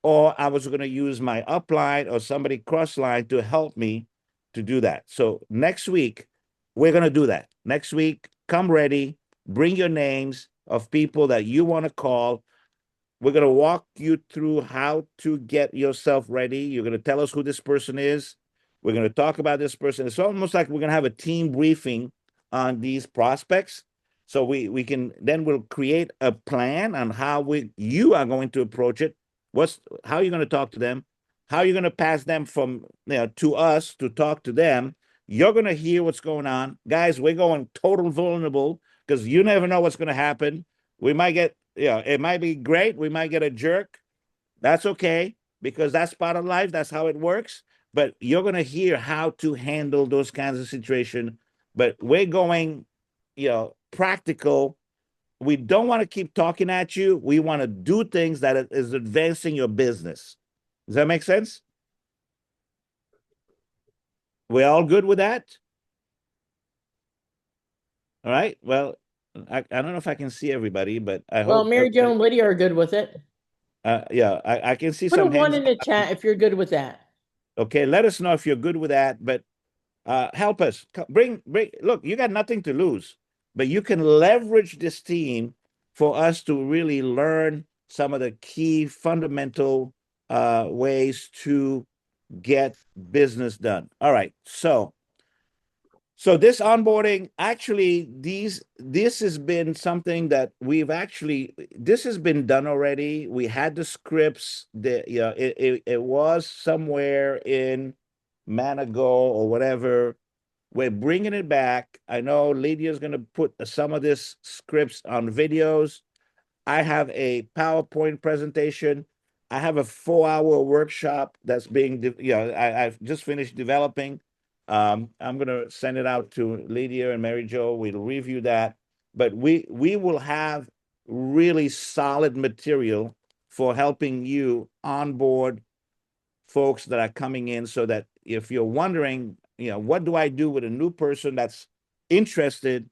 or I was going to use my upline or somebody cross line to help me to do that. So next week, we're going to do that. Next week, come ready, bring your names of people that you want to call. We're going to walk you through how to get yourself ready. You're going to tell us who this person is. We're going to talk about this person. It's almost like we're going to have a team briefing on these prospects. So we can then we'll create a plan on how you are going to approach it. How are you going to talk to them? How are you going to pass them from to us to talk to them? You're going to hear what's going on. Guys, we're going total vulnerable because you never know what's going to happen. We might get, it might be great. We might get a jerk. That's okay, because that's part of life. That's how it works. But you're going to hear how to handle those kinds of situations. But we're going, practical. We don't want to keep talking at you. We want to do things that is advancing your business. Does that make sense? We're all good with that? All right. Well, I don't know if I can see everybody, but I Well, hope Mary Jo and Lydia are good with it. yeah, I can see Put a some one hands. in the chat if you're good with that. Okay, let us know if you're good with that, but help us. Bring, look, you got nothing to lose, but you can leverage this team for us to really learn some of the key fundamental ways to get business done. All right, so this onboarding, actually, this has been something that this has been done already. We had the scripts that, it was somewhere in Manago or whatever. We're bringing it back. I know Lydia's going to put some of this scripts on videos. I have a PowerPoint presentation. I have a 4-hour workshop that's being, I've just finished developing. I'm going to send it out to Lydia and Mary Jo. We'll review that. But we will have really solid material for helping you onboard folks that are coming in, so that if you're wondering, what do I do with a new person that's interested,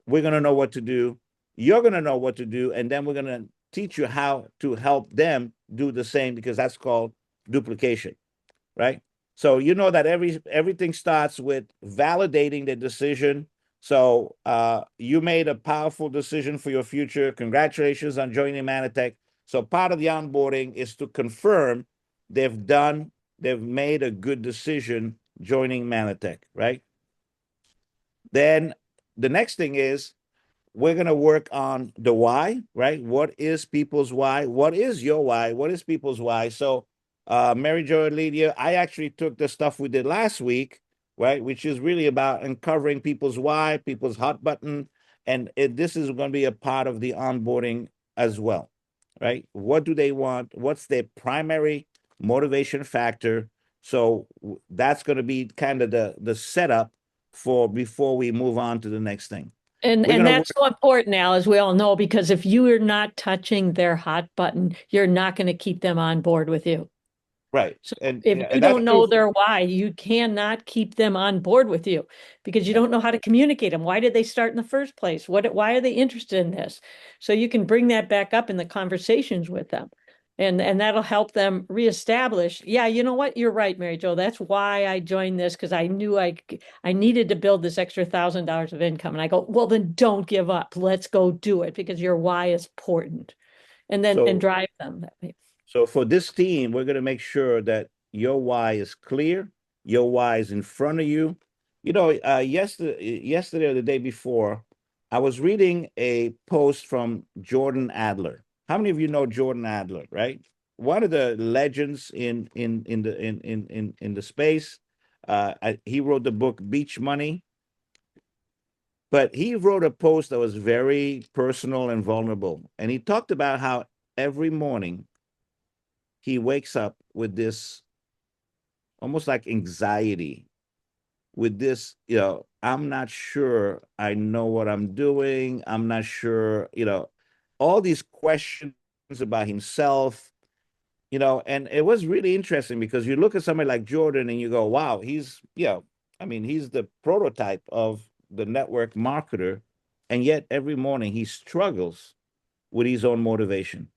we're going to know what to do. You're going to know what to do. And then we're going to teach you how to help them do the same, because that's called duplication, right? So you know that everything starts with validating the decision. So you made a powerful decision for your future. Congratulations on joining Mannatech. So part of the onboarding is to confirm they've made a good decision joining Mannatech, right? Then the next thing is we're going to work on the why, right? What is people's why? What is your why? What is people's why? So, Mary Jo and Lydia, I actually took the stuff we did last week, right? Which is really about uncovering people's why, people's hot button. And this is going to be a part of the onboarding as well, right? What do they want? What's their primary motivation factor? So that's going to be kind of the setup for before we move on to the next thing. And We're gonna that's so important now, as we all know, because if you are not touching their hot button, you're not going to keep them on board with you. right. So And if yeah, you and that's don't true. know their why, you cannot keep them on board with you because you don't know how to communicate them. Why did they start in the first place? Why are they interested in this? So you can bring that back up in the conversations with them. And that'll help them reestablish. Yeah, you know what? You're right, Mary Jo. That's why I joined this because I knew I needed to build this extra $1,000 of income. And I go, well, then don't give up. Let's go do it because your why is important. And then So drive them. So for this team, we're going to make sure that your why is clear, your why is in front of you. You know, yesterday or the day before, I was reading a post from Jordan Adler. How many of you know Jordan Adler, right? One of the legends in the space. He wrote the book Beach Money, but he wrote a post that was very personal and vulnerable. And he talked about how every morning he wakes up with this almost like anxiety, with this, I'm not sure I know what I'm doing. I'm not sure, all these questions about himself, and it was really interesting because you look at somebody like Jordan and you go, wow, I mean, he's the prototype of the network marketer. And yet every morning he struggles with his own motivation.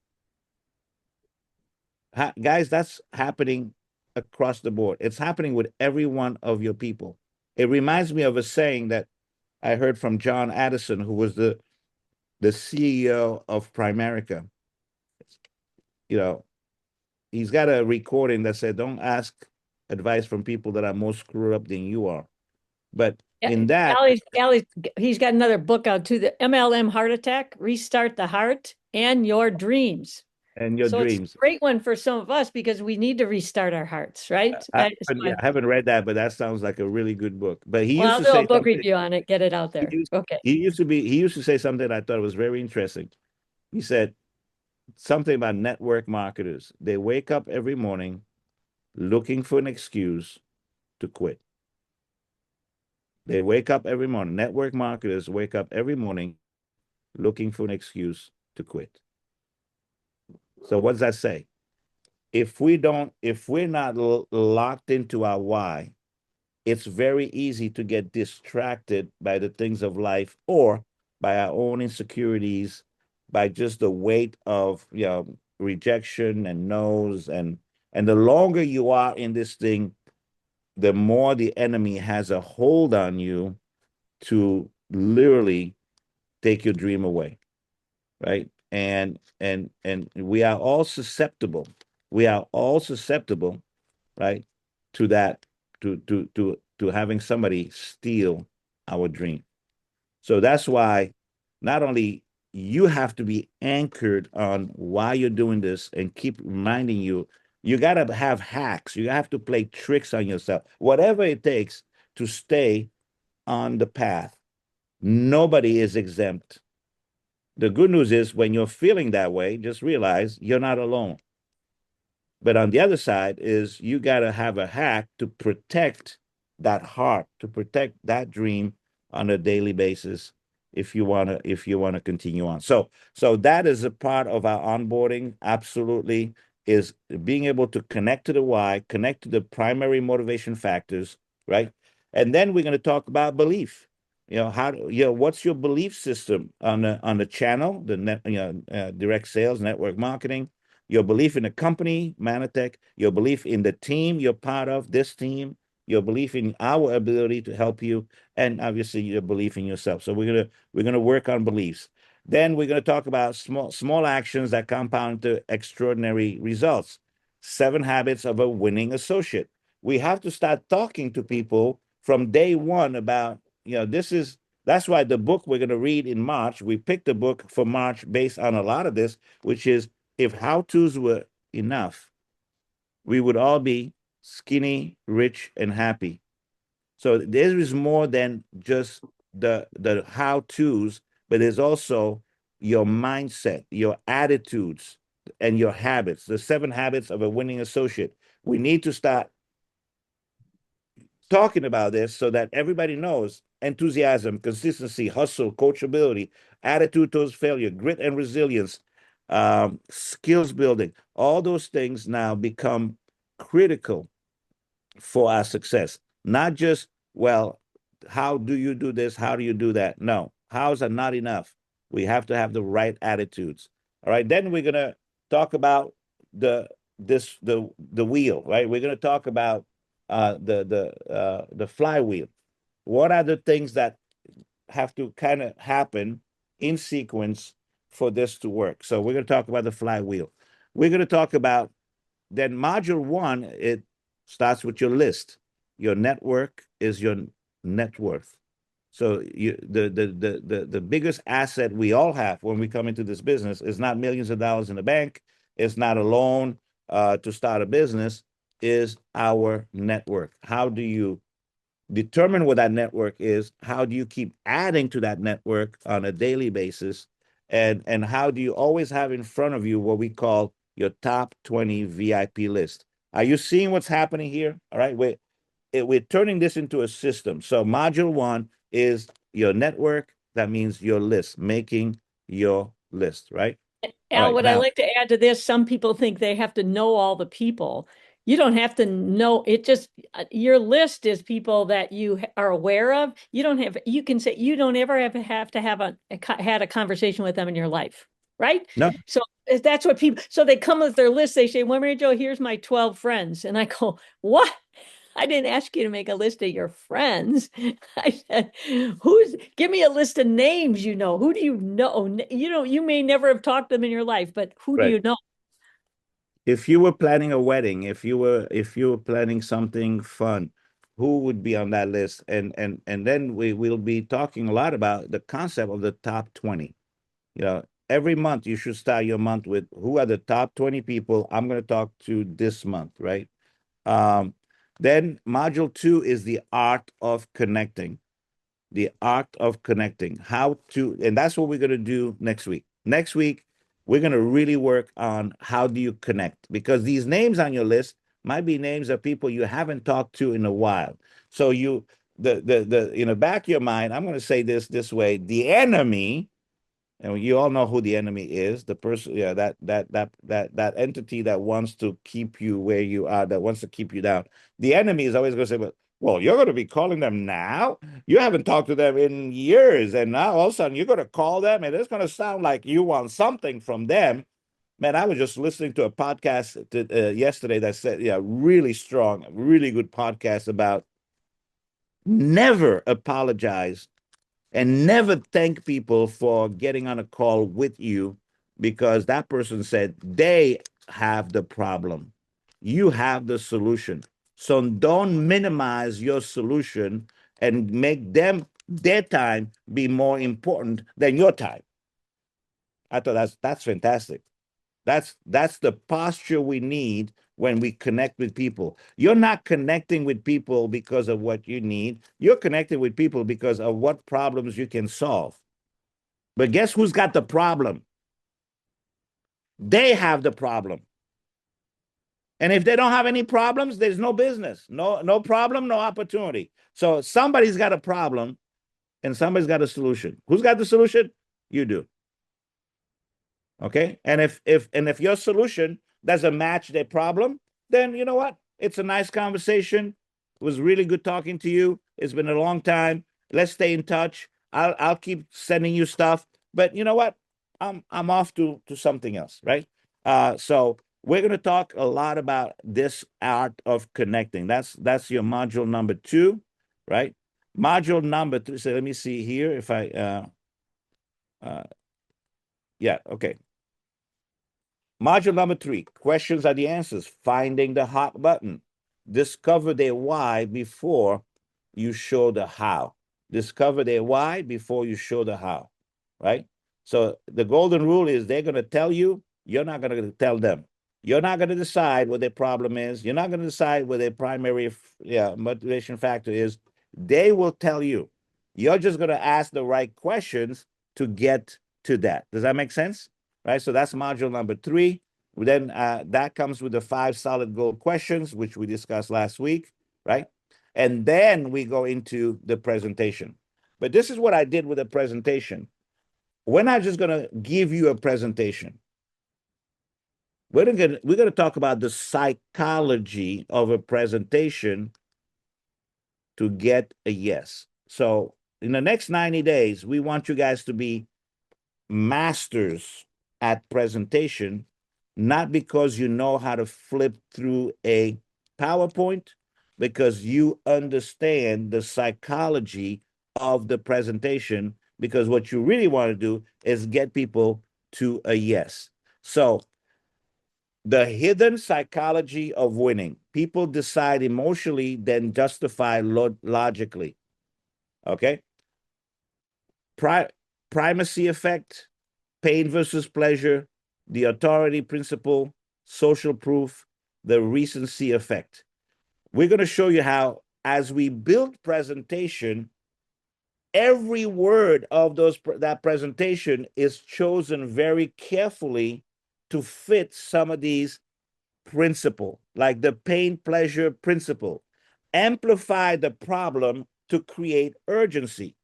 Guys, that's happening across the board. It's happening with every one of your people. It reminds me of a saying that I heard from John Addison, who was the CEO of Primerica. You know, he's got a recording that said, "Don't ask advice from people that are more screwed up than you are." But in that, He's got another book out too, the MLM Heart Attack, Restart the Heart and Your Dreams. and your So it's a dreams. great one for some of us because we need to restart our hearts, right? I haven't read that, but that sounds like a really good book. But he Well, used I'll to do a say book something. review on it, get it out there. Okay. He used to say something I thought was very interesting. He said something about network marketers. They wake up every morning looking for an excuse to quit. They wake up every morning. Network marketers wake up every morning looking for an excuse to quit. So what does that say? If we're not locked into our why, it's very easy to get distracted by the things of life or by our own insecurities, by just the weight of rejection and no's, and the longer you are in this thing, the more the enemy has a hold on you to literally take your dream away, right? And we are all susceptible. We are all susceptible, right, to that, to having somebody steal our dream. So that's why not only you have to be anchored on why you're doing this and keep reminding you, you got to have hacks. You have to play tricks on yourself, whatever it takes to stay on the path. Nobody is exempt. The good news is when you're feeling that way, just realize you're not alone. But on the other side is you got to have a hack to protect that heart, to protect that dream on a daily basis if you want to continue on. So that is a part of our onboarding, absolutely, is being able to connect to the why, connect to the primary motivation factors, right? And then we're going to talk about belief. What's your belief system on the channel, the net, direct sales, network marketing, your belief in the company, Mannatech, your belief in the team you're part of, this team, your belief in our ability to help you, and obviously your belief in yourself. So we're gonna work on beliefs. Then we're gonna talk about small actions that compound to extraordinary results. 7 habits of a winning associate. We have to start talking to people from day one about, that's why the book we're going to read in March, we picked a book for March based on a lot of this, which is if how-tos were enough, we would all be skinny, rich, and happy. So there is more than just the how-tos, but there's also your mindset, your attitudes, and your habits. The 7 habits of a winning associate. We need to start talking about this so that everybody knows enthusiasm, consistency, hustle, coachability, attitude towards failure, grit and resilience, skills building. All those things now become critical for our success. Not just, well, how do you do this? How do you do that? No, hows are not enough. We have to have the right attitudes. All right. Then we're gonna talk about the wheel, right? We're gonna talk about the flywheel. What are the things that have to kind of happen in sequence for this to work? So we're gonna talk about the flywheel. We're gonna talk about then module one, it starts with your list. Your network is your net worth. So the biggest asset we all have when we come into this business is not millions of dollars in the bank. It's not a loan to start a business. Is our network. How do you determine what that network is? How do you keep adding to that network on a daily basis? And how do you always have in front of you what we call your top 20 VIP list? Are you seeing what's happening here? All right, we're turning this into a system. So module one is your network. That means your list, making your list, right? All Al, right, what I now, like to add to this, some people think they have to know all the people. You don't have to know it. Just your list is people that you are aware of. You don't have, you can say you don't ever have to have had a conversation with them in your life, right? no, So that's what people, so they come with their list. They say, well, Mary Jo, here's my 12 friends. And I go, what? I didn't ask you to make a list of your friends. I said, give me a list of names you know. Who do you know? You may never have talked to them in your life, but who do right. you know? If you were planning a wedding, if you were planning something fun, who would be on that list? And then we will be talking a lot about the concept of the top 20. Every month you should start your month with who are the top 20 people I'm going to talk to this month, right? Um, then module two is the art of connecting. The art of connecting. How to, and that's what we're going to do next week. Next week, we're going to really work on how do you connect, because these names on your list might be names of people you haven't talked to in a while. So the in the back of your mind, I'm going to say this way: the enemy, and you all know who the enemy is, the person, yeah, that entity that wants to keep you where you are, that wants to keep you down. The enemy is always going to say, well, you're going to be calling them now? You haven't talked to them in years, and now all of a sudden you're going to call them, and it's going to sound like you want something from them. Man, I was just listening to a podcast yesterday that said, yeah, really strong, really good podcast about never apologize and never thank people for getting on a call with you, because that person said they have the problem. You have the solution. So don't minimize your solution and make their time be more important than your time. I thought that's fantastic. That's the posture we need when we connect with people. You're not connecting with people because of what you need. You're connecting with people because of what problems you can solve. But guess who's got the problem? They have the problem. And if they don't have any problems, there's no business. No problem, no opportunity. So somebody's got a problem and somebody's got a solution. Who's got the solution? You do. Okay. And if your solution doesn't match their problem, then you know what? It's a nice conversation. It was really good talking to you. It's been a long time. Let's stay in touch. I'll keep sending you stuff. But you know what? I'm off to something else, right? So we're gonna talk a lot about this art of connecting. That's your module number 2, right? Module number 3. So let me see here if I yeah, okay. Module number 3, questions are the answers. Finding the hot button. Discover their why before you show the how. Discover their why before you show the how, right? So the golden rule is they're going to tell you, you're not going to tell them. You're not going to decide what their problem is. You're not going to decide what their primary motivation factor is. They will tell you. You're just going to ask the right questions to get to that. Does that make sense? Right? So that's module number 3. Then that comes with the 5 solid gold questions, which we discussed last week, right? And then we go into the presentation. But this is what I did with the presentation. We're not just going to give you a presentation. We're going to talk about the psychology of a presentation to get a yes. So in the next 90 days, we want you guys to be masters at presentation, not because you know how to flip through a PowerPoint, because you understand the psychology of the presentation, because what you really want to do is get people to a yes. So the hidden psychology of winning. People decide emotionally, then justify logically. Okay? Primacy effect, pain versus pleasure, the authority principle, social proof, the recency effect. We're going to show you how, as we build presentation, every word of that presentation is chosen very carefully to fit some of these principle, like the pain pleasure principle. Amplify the problem to create urgency,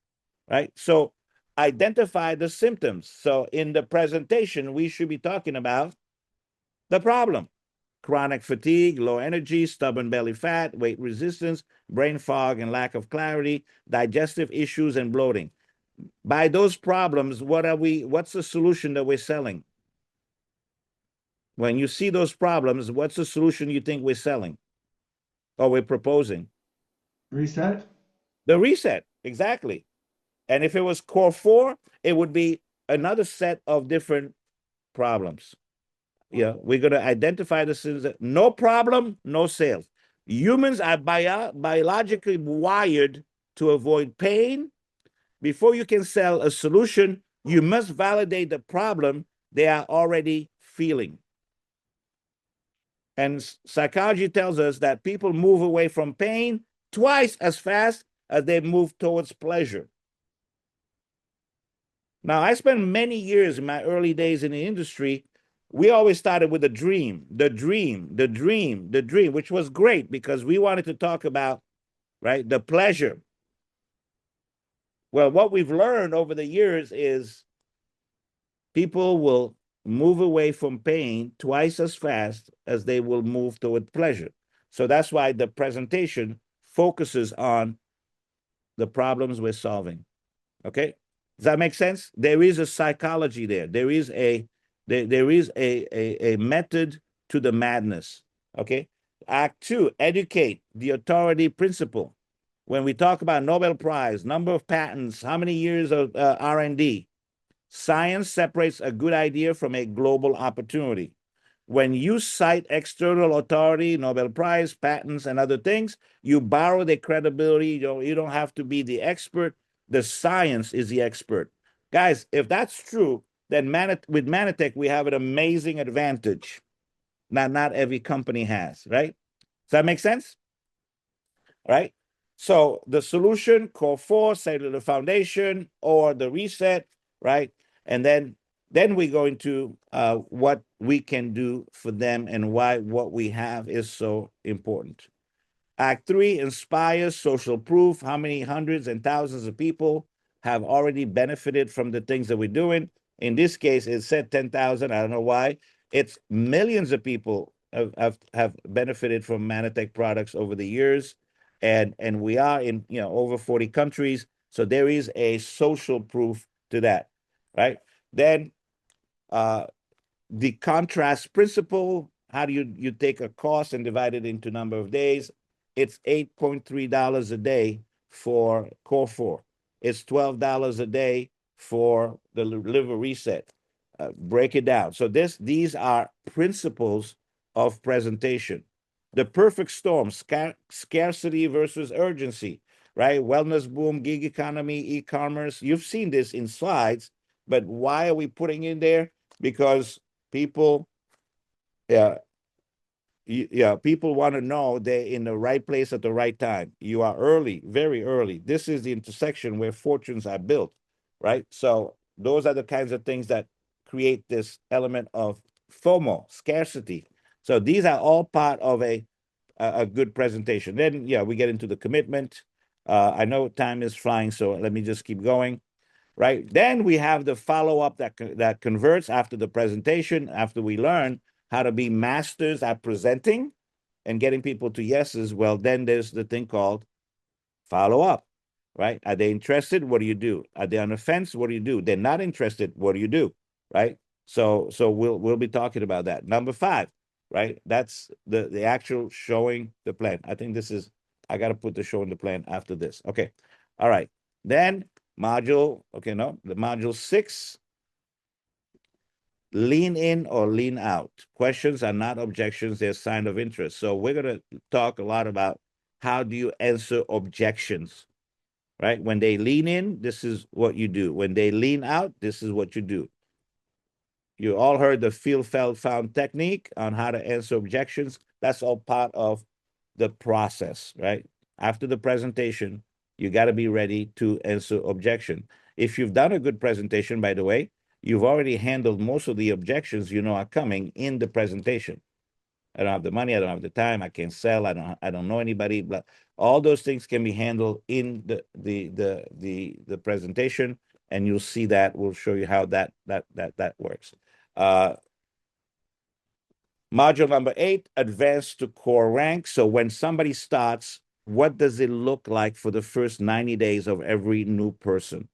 right? So identify the symptoms. So in the presentation, we should be talking about the problem: chronic fatigue, low energy, stubborn belly fat, weight resistance, brain fog and lack of clarity, digestive issues and bloating. By those problems, what's the solution that we're selling? When you see those problems, what's the solution you think we're selling or we're proposing? Reset. The reset, exactly. And if it was core 4, it would be another set of different problems. Yeah, we're going to identify the things that no problem, no sales. Humans are biologically wired to avoid pain. Before you can sell a solution, you must validate the problem they are already feeling. And psychology tells us that people move away from pain twice as fast as they move towards pleasure. Now, I spent many years in my early days in the industry. We always started with the dream, which was great because we wanted to talk about, right, the pleasure. Well, what we've learned over the years is people will move away from pain twice as fast as they will move toward pleasure. So that's why the presentation focuses on the problems we're solving. Okay? Does that make sense? There is a psychology there. There is a method to the madness. Okay? Act 2, educate the authority principle. When we talk about Nobel Prize, number of patents, how many years of R&D, science separates a good idea from a global opportunity. When you cite external authority, Nobel Prize, patents, and other things, you borrow their credibility. You don't have to be the expert. The science is the expert. Guys, if that's true, then with Mannatech, we have an amazing advantage that not every company has, right? Does that make sense? Right? So the solution, core 4, cellular foundation, or the reset, right? And then we go into what we can do for them and why what we have is so important. Act 3, inspires social proof. How many hundreds and thousands of people have already benefited from the things that we're doing? In this case, it said 10,000. I don't know why. It's millions of people have benefited from Mannatech products over the years. And we are in over 40 countries. So there is a social proof to that, right? Then the contrast principle, how do you take a cost and divide it into number of days? It's $8.3 a day for core 4. It's $12 a day for the liver reset. Break it down. So these are principles of presentation. The perfect storm, scarcity versus urgency, right? Wellness boom, gig economy, e-commerce. You've seen this in slides, but why are we putting in there? Because people, people want to know they're in the right place at the right time. You are early, very early. This is the intersection where fortunes are built, right? So those are the kinds of things that create this element of FOMO, scarcity. So these are all part of a a good presentation. Then, yeah, we get into the commitment. I know time is flying, so let me just keep going. Right. Then we have the follow-up that converts after the presentation, after we learn how to be masters at presenting and getting people to yeses. Well, then there's the thing called follow-up, right? Are they interested? What do you do? Are they on the fence? What do you do? They're not interested. What do you do? Right? So we'll be talking about that. Number 5, right? That's the actual showing the plan. I think this is, I got to put the showing the plan after this. Okay. All right. Then module, okay, no, the module 6, lean in or lean out. Questions are not objections, they're a sign of interest. So we're going to talk a lot about how do you answer objections, right? When they lean in, this is what you do. When they lean out, this is what you do. You all heard the feel, felt, found technique on how to answer objections. That's all part of the process, right? After the presentation, you got to be ready to answer objection. If you've done a good presentation, by the way, you've already handled most of the objections you know are coming in the presentation. I don't have the money, I don't have the time, I can't sell, I don't know anybody. Blah. All those things can be handled in the presentation, and you'll see that. We'll show you how that works. Module number 8, advance to core rank. So when somebody starts, what does it look like for the first 90 days of every new person?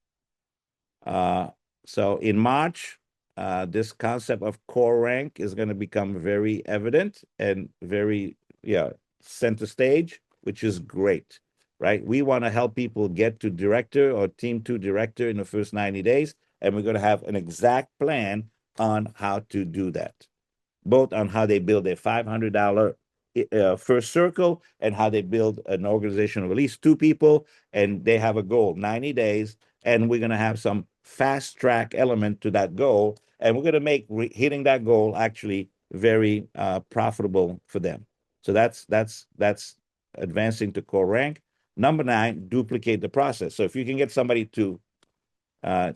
So in March, this concept of core rank is going to become very evident and very, center stage, which is great, right? We want to help people get to director or team 2 director in the first 90 days, and we're going to have an exact plan on how to do that, both on how they build a $500 first circle and how they build an organization of at least 2 people, and they have a goal, 90 days, and we're going to have some fast track element to that goal, and we're going to make hitting that goal actually very profitable for them. So that's advancing to core rank. Number 9, duplicate the process. So if you can get somebody to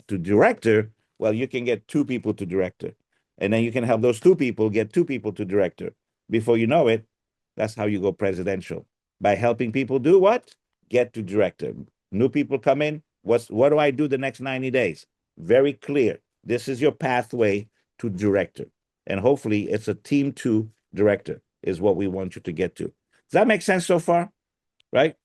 director, well, you can get 2 people to director, and then you can help those 2 people get 2 people to director. Before you know it, that's how you go presidential, by helping people do what? Get to director. New people come in. What do I do the next 90 days? Very clear. This is your pathway to director, and hopefully it's a team 2 director is what we want you to get to. Does that make sense so far? Right?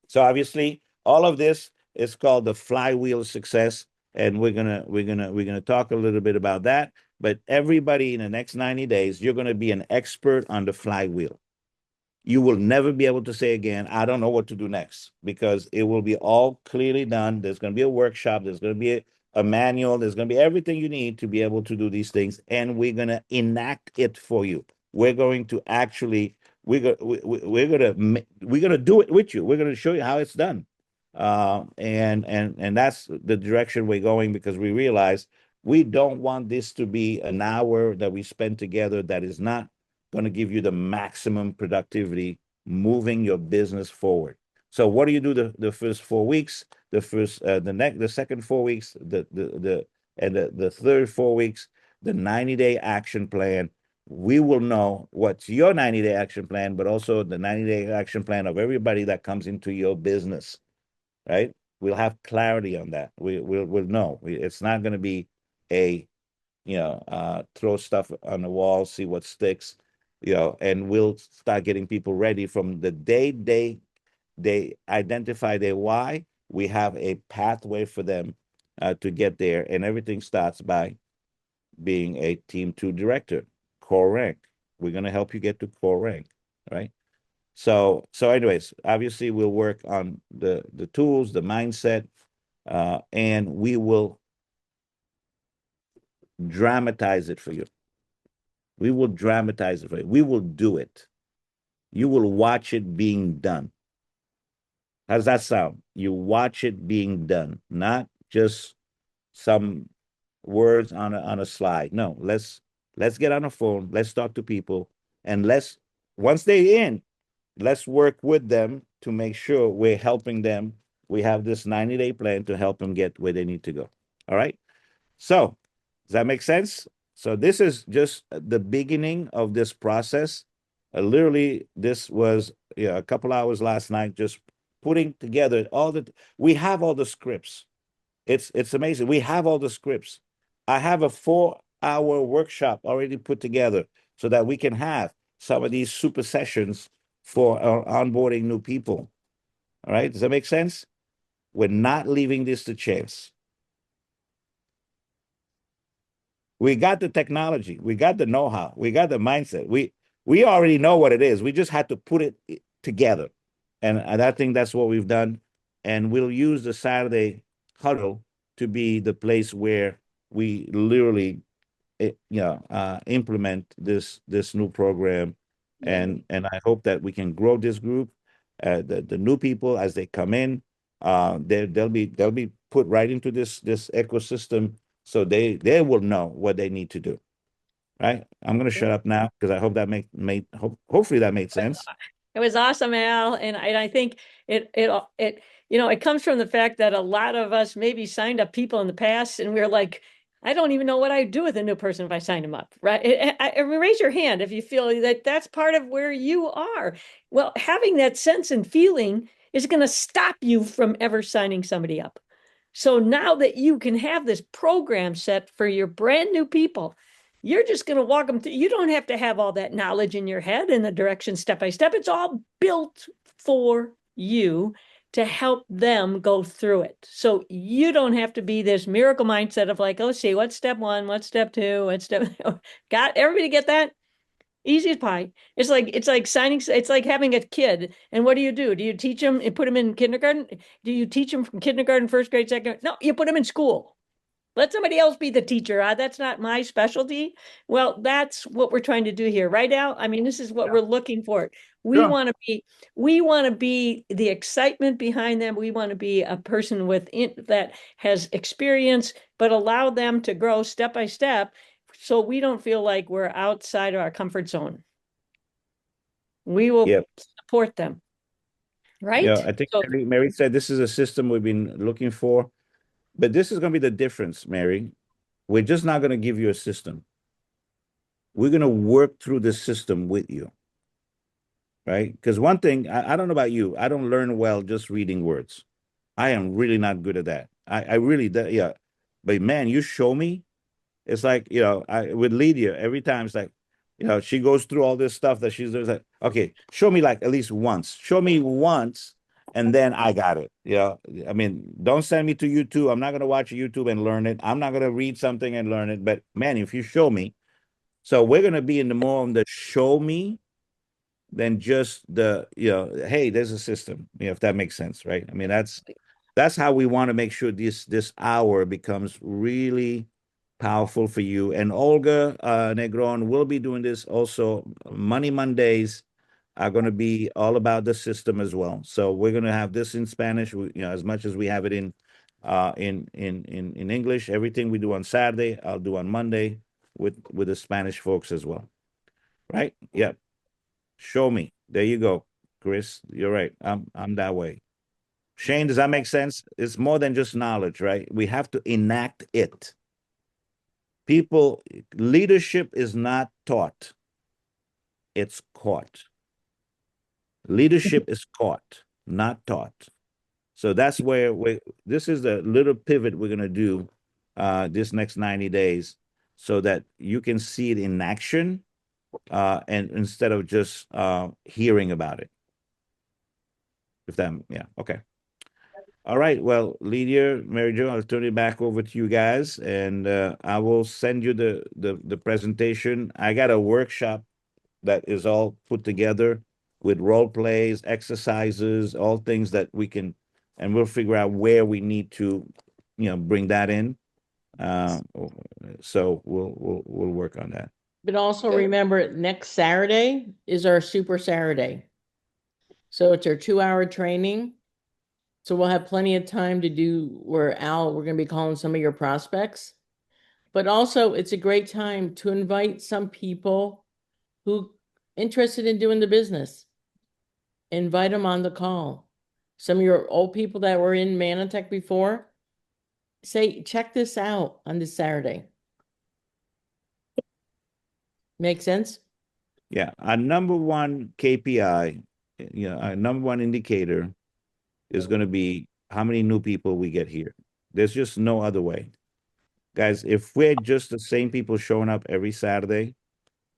So obviously, all of this is called the flywheel of success, and we're gonna talk a little bit about that. But everybody in the next 90 days, you're gonna be an expert on the flywheel. You will never be able to say again, I don't know what to do next, because it will be all clearly done. There's going to be a workshop. There's going to be a manual. There's going to be everything you need to be able to do these things. And we're going to enact it for you. We're going to actually, we're going to do it with you. We're going to show you how it's done. And that's the direction we're going, because we realize we don't want this to be an hour that we spend together that is not going to give you the maximum productivity moving your business forward. So what do you do the first 4 weeks, the second 4 weeks, the third 4 weeks, the 90-day action plan? We will know what's your 90-day action plan, but also the 90-day action plan of everybody that comes into your business, right? We'll have clarity on that. We'll know. It's not going to be a throw stuff on the wall, see what sticks, and we'll start getting people ready from the day they identify their why. We have a pathway for them to get there, and everything starts by being a team 2 director, core rank. We're going to help you get to core rank, right? So anyways, obviously we'll work on the tools, the mindset, and we will dramatize it for you. We will dramatize it for you. We will do it. You will watch it being done. How does that sound? You watch it being done, not just some words on a slide. No, let's get on the phone. Let's talk to people, and once they're in, let's work with them to make sure we're helping them. We have this 90-day plan to help them get where they need to go. All right. So does that make sense? So this is just the beginning of this process. Literally, this was a couple hours last night, just putting together we have all the scripts. It's amazing. We have all the scripts. I have a 4-hour workshop already put together so that we can have some of these super sessions for onboarding new people. All right. Does that make sense? We're not leaving this to chance. We got the technology, we got the know-how, we got the mindset. We already know what it is. We just had to put it together. And I think that's what we've done. And we'll use the Saturday huddle to be the place where we literally implement this new program. And I hope that we can grow this group. The new people as they come in, they'll be put right into this ecosystem, so they will know what they need to do. Right? I'm going to shut up now because I hope that hopefully that made sense. It was awesome, Al, and I think it it comes from the fact that a lot of us maybe signed up people in the past, and we we're like, I don't even know what I'd do with a new person if I signed them up, right? Raise your hand if you feel that that's part of where you are. Well, having that sense and feeling is going to stop you from ever signing somebody up. So now that you can have this program set for your brand new people, you're just going to walk them through. You don't have to have all that knowledge in your head and the direction step by step. It's all built for you to help them go through it. So you don't have to be this miracle mindset of like, oh, see, what's step one? What's step two? What's step? Got everybody get that? Easy as pie. It's like signing. It's like having a kid. And what do? Do you teach them and put them in kindergarten? Do you teach them from kindergarten, first grade, second grade? No, you put them in school. Let somebody else be the teacher. That's not my specialty. Well, that's what we're trying to do here, right, Al? I mean, this is what we're looking for. We Sure. want to be the excitement behind them. We want to be a person that has experience, but allow them to grow step by step, so we don't feel like we're outside of our comfort zone. We will Yep. support them, right? Yeah, I think So, Mary said this is a system we've been looking for, but this is going to be the difference, Mary. We're just not going to give you a system. We're going to work through the system with you, right? Because one thing, I don't know about you, I don't learn well just reading words. I am really not good at that. I really, yeah. But man, you show me, it's like, I with Lydia, every time it's like, she goes through all this stuff that she's doing. Like, okay, show me like at least once. Show me once, and then I got it. I mean, don't send me to YouTube. I'm not gonna watch YouTube and learn it. I'm not gonna read something and learn it. But man, if you show me, so we're gonna be in the more on the show me than just hey, there's a system. If that makes sense, right? I mean, that's how we want to make sure this hour becomes really powerful for you. And Olga Negron will be doing this also. Money Mondays are going to be all about the system as well. So we're going to have this in Spanish, as much as we have it in English. Everything we do on Saturday, I'll do on Monday with the Spanish folks as well. Right? Yep. Show me. There you go, Chris. You're right. I'm that way. Shane, does that make sense? It's more than just knowledge, right? We have to enact it. Leadership is not taught, it's caught. Leadership is caught, not taught. So that's where this is the little pivot we're going to do this next 90 days so that you can see it in action and instead of just hearing about it. Yeah, okay. All right. Well, Lydia, Mary Jo, I'll turn it back over to you guys, and I will send you the presentation. I got a workshop that is all put together with role plays, exercises, all things that we can, and we'll figure out where we need to, bring that in. So we'll work on that. But also remember, next Saturday is our Super Saturday. So it's our 2-hour training. So we'll have plenty of time to do we're going to be calling some of your prospects. But also it's a great time to invite some people who interested in doing the business. Invite them on the call. Some of your old people that were in Mannatech before, say, check this out on this Saturday. Make sense? Yeah, our number one KPI, our number one indicator is going to be how many new people we get here. There's just no other way. Guys, if we're just the same people showing up every Saturday,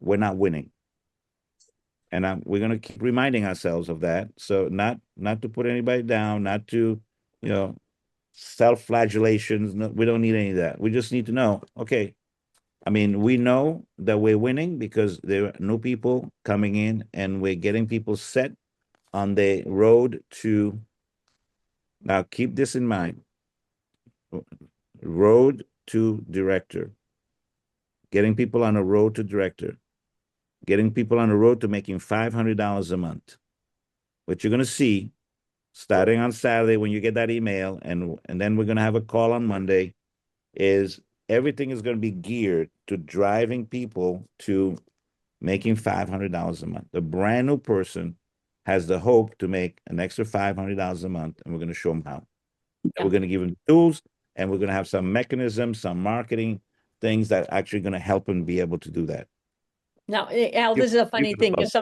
we're not winning. And we're going to keep reminding ourselves of that. So not to put anybody down, not to, you know, self-flagellations. No, we don't need any of that. We just need to know, okay, I mean, we know that we're winning because there are new people coming in and we're getting people set on the road to, now keep this in mind, road to director, getting people on a road to director, getting people on the road to making $500 a month. What you're going to see starting on Saturday when you get that email, and then we're going to have a call on Monday, is everything is going to be geared to driving people to making $500 a month. The brand new person has the hope to make an extra $500 a month, and we're going to show them how. Yeah. We're going to give them tools, and we're going to have some mechanisms, some marketing things that are actually going to help them be able to do that. Now, Al, this is a funny thing because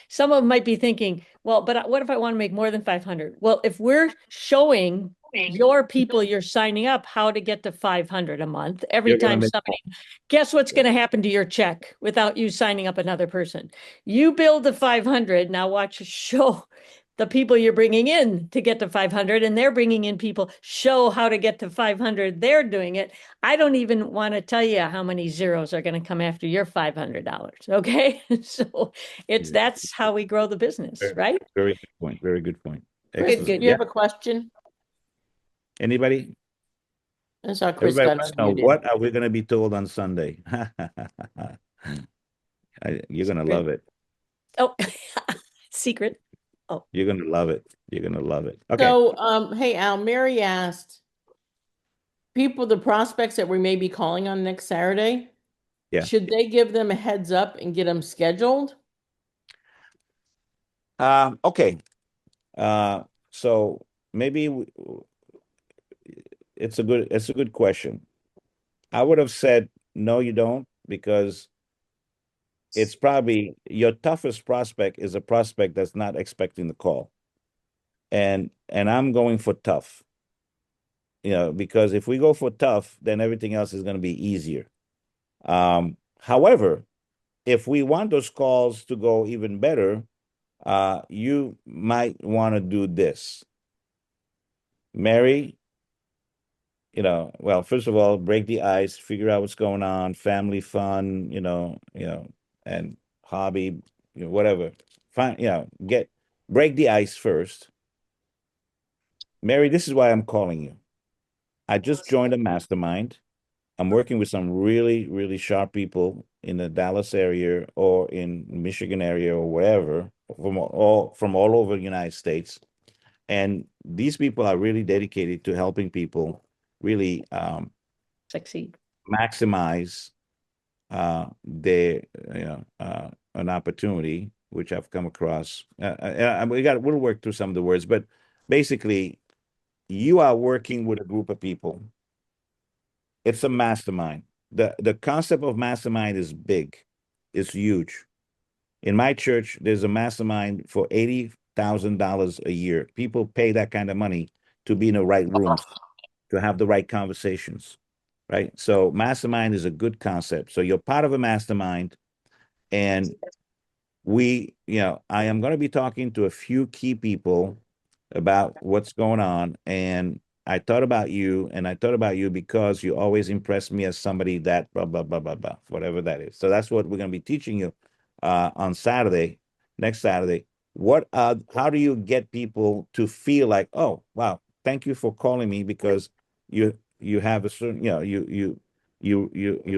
some of them might be thinking, well, but what if I want to make more than 500? Well, if we're showing your people you're signing up how to get to 500 a month every time somebody, guess what's going to happen to your check without you signing up another person? You build the 500. Now watch show the people you're bringing in to get to 500, and they're bringing in people, show how to get to 500. They're doing it. I don't even want to tell you how many zeros are going to come after your $500. Okay. So that's how we grow the business, right? Very good point. Very good point. Chris, Excellent. do you have a question? Anybody? I saw Chris Everybody got wants to know, unmuted. what are we going to be told on Sunday? You're going to love it. Oh, secret. Oh, You're going to love it. You're going to love it. Okay. So, hey, Al, Mary asked people, the prospects that we may be calling on next Saturday, Yeah. should they give them a heads up and get them scheduled? Okay. So maybe it's a good question. I would have said no, you don't, because it's probably your toughest prospect is a prospect that's not expecting the call. And I'm going for tough. Because if we go for tough, then everything else is going to be easier. However, if we want those calls to go even better, you might want to do this. Mary, well, first of all, break the ice, figure out what's going on, family fun, and hobby, whatever. Fine, break the ice first. Mary, this is why I'm calling you. I just joined a mastermind. I'm working with some really, really sharp people in the Dallas area or in Michigan area or wherever, from all over the United States. And these people are really dedicated to helping people really succeed, maximize their an opportunity, which I've come across. We'll work through some of the words, but basically, you are working with a group of people. It's a mastermind. The concept of mastermind is big. It's huge. In my church, there's a mastermind for $80,000 a year. People pay that kind of money to be in the right rooms, to have the right conversations, right? So mastermind is a good concept. So you're part of a mastermind, and I am going to be talking to a few key people about what's going on. And I thought about you, and I thought about you because you always impress me as somebody that blah, blah, blah, blah, blah, whatever that is. So that's what we're going to be teaching you on Saturday, next Saturday. How do you get people to feel like, oh, wow, thank you for calling me, because you have a certain, you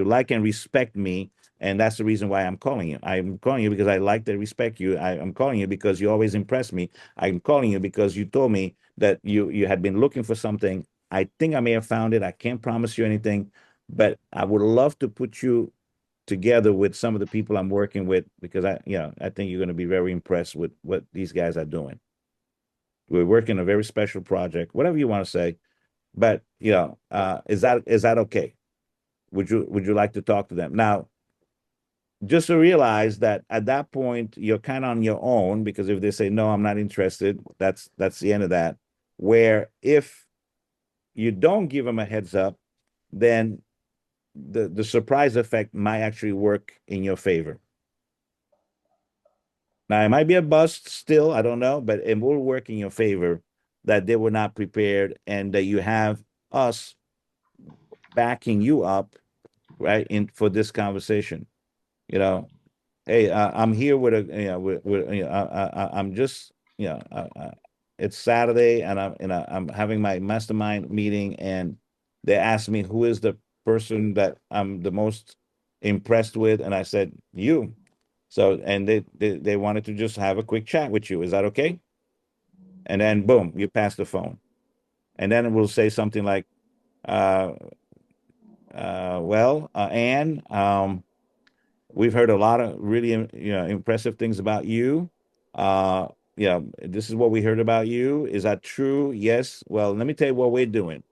like and respect me. And that's the reason why I'm calling you. I'm calling you because I like and respect you. I'm calling you because you always impress me. I'm calling you because you told me that you had been looking for something. I think I may have found it. I can't promise you anything, but I would love to put you together with some of the people I'm working with, because I think you're going to be very impressed with what these guys are doing. We're working a very special project, whatever you want to say. But is that okay? Would you like to talk to them now? just to realize that at that point you're kind of on your own, because if they say no, I'm not interested, that's the end of that. Where if you don't give them a heads up, then the surprise effect might actually work in your favor. Now it might be a bust still, I don't know, but it will work in your favor that they were not prepared and that you have us backing you up, right, in for this conversation. You know, hey, I'm here with a, with I'm just, it's Saturday and I'm having my mastermind meeting and they asked me who is the person that I'm the most impressed with, and I said you. So, and they wanted to just have a quick chat with you. Is that okay? And then boom, you pass the phone, and then we'll say something like, uh, well, Anne, we've heard a lot of really, impressive things about you. Uh, this is what we heard about you. Is that true? Yes. Well, let me tell you what we're doing.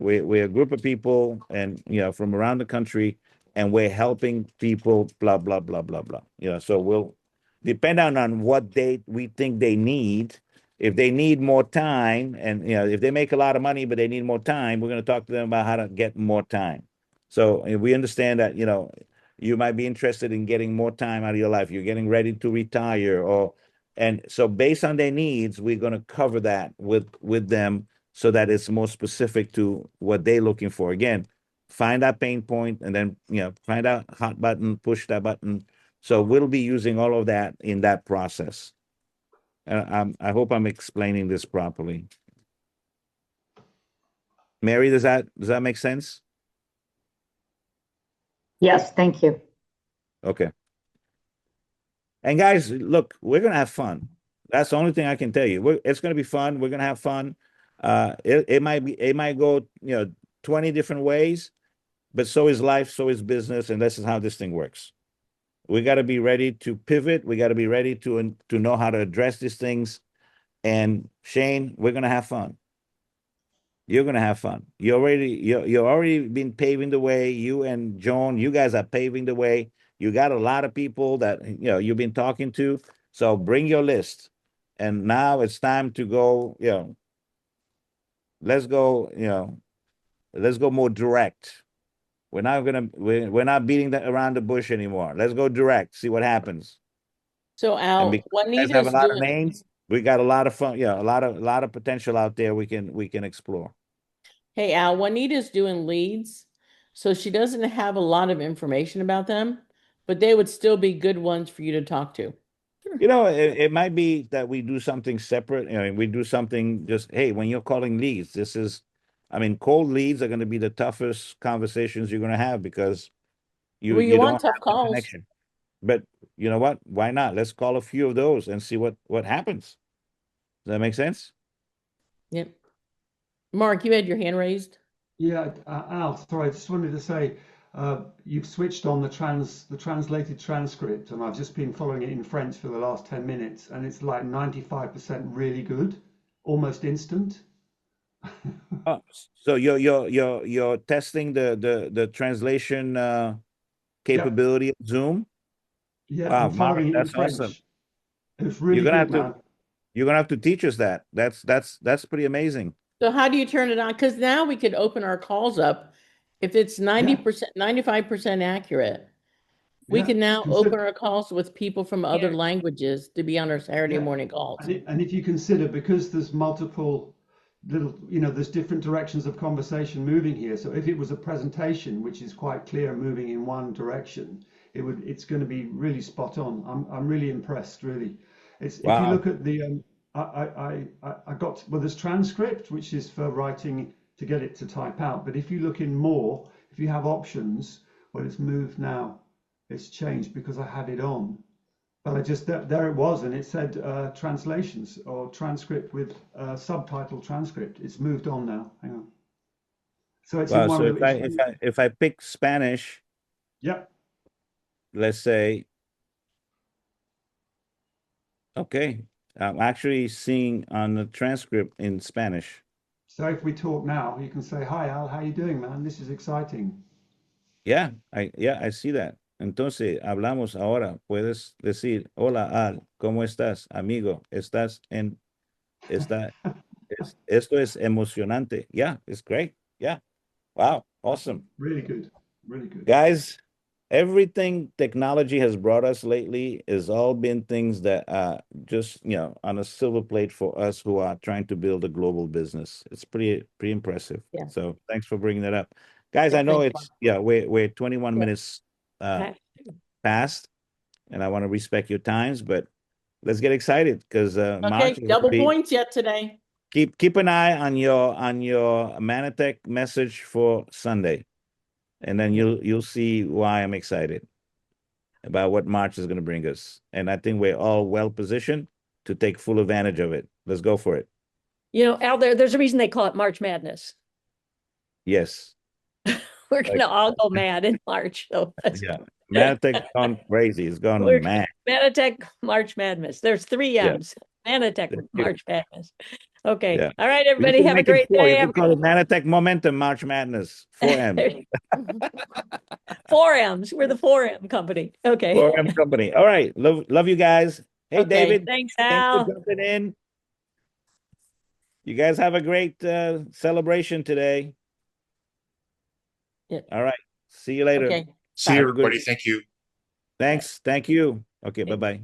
We're a group of people, and from around the country, and we're helping people. Blah blah blah blah blah. So we'll depend on what we think they need. If they need more time, and if they make a lot of money but they need more time, we're going to talk to them about how to get more time. So we understand that you might be interested in getting more time out of your life. You're getting ready to retire, and so based on their needs, we're going to cover that with them so that it's more specific to what they're looking for. Again, find that pain point and then find out hot button, push that button. So we'll be using all of that in that process. I hope I'm explaining this properly. Mary, does that make sense? Yes, thank you. Okay. And guys, look, we're gonna have fun. That's the only thing I can tell you. It's gonna be fun. We're gonna have fun. It might go 20 different ways, but so is life, so is business, and this is how this thing works. We got to be ready to pivot. We got to be ready to know how to address these things. And Shane, we're gonna have fun. You're gonna have fun. You're already been paving the way. You and Joan, you guys are paving the way. You got a lot of people that you've been talking to. So bring your list. And now it's time to go, let's go, let's go more direct. We're not beating around the bush anymore. Let's go direct, see what happens. So And Al, because you guys have a lot of names, we got a lot of fun, a lot of potential out there we can explore. Hey Al, Juanita's doing leads, so she doesn't have a lot of information about them, but they would still be good ones for you to talk to. It might be that we do something separate. We do something just, hey, when you're calling leads, cold leads are going to be the toughest conversations you're going to have because Well, you you want don't tough have the calls. connection. But you know what? Why not? Let's call a few of those and see what happens. Does that make sense? Yep. Mark, you had your hand raised. Yeah, Al, sorry, I just wanted to say you've switched on the translated transcript, and I've just been following it in French for the last 10 minutes, and it's like 95% really good, almost instant. Oh, so you're testing the translation Yeah, capability of Zoom? yeah, Wow, I'm Mark, following it in that's awesome. French. It's You're really gonna good, have to man. you're gonna have to teach us that. That's pretty amazing. So how do you turn it on? Because now we could open our calls up. If it's Yeah, 90%, 95% accurate, we yeah. can now open Consider, our calls with people from other languages to be on our Saturday yeah, morning calls. and if you consider, because there's multiple little, there's different directions of conversation moving here. So if it was a presentation, which is quite clear, moving in one direction, it's going to be really spot on. I'm really impressed, really. It's if you Wow. look at the I got, well, there's transcript, which is for writing to get it to type out. But if you look in more, if you have options, well, it's moved now. It's changed because I had it on. But there it was, and it said translations or transcript with subtitle transcript. It's moved on now. Hang on. So it's in Wow. one So of the. if I pick Spanish, Yep. let's say, okay, I'm actually seeing on the transcript in Spanish. So if we talk now, you can say, "Hi Al, how you doing, man? This is exciting." Yeah, I see that. Entonces, hablamos ahora. Puedes decir, hola, Al, ¿cómo estás, amigo? Esto es emocionante. Yeah, it's great. Yeah. Wow. Awesome. Really good. Really good. Guys, everything technology has brought us lately has all been things that just, on a silver plate for us who are trying to build a global business. It's pretty impressive. Yeah. So thanks for bringing that up. Guys, Yeah, I know thanks, we're 21 minutes Okay. past, and I want to respect your times, but let's get excited because March Okay, is gonna double be. points yet today. Keep an eye on your Mannatech message for Sunday, and then you'll see why I'm excited about what March is going to bring us. And I think we're all well positioned to take full advantage of it. Let's go for it. You know, Al, there's a reason they call it March Madness. Yes. We're gonna all go mad in March. So Yeah. Mannatech's gone crazy. It's gone we're mad. Mannatech March Madness. There's three Yeah. M's. Mannatech Thank you. March Madness. Okay. Yeah. All right, You everybody, can have a make it great four. day. You can call it Mannatech Momentum March Madness. 4M. 4M's. We're the 4M company. Okay. 4M company. All right. Love you guys. Hey, Okay. David. Thanks, Thanks for Al. jumping in. You guys have a great celebration today. Yeah. All right. See you later. Okay. See you, Have a good. everybody. Thank you. Thanks. Thank you. Okay. Bye-bye.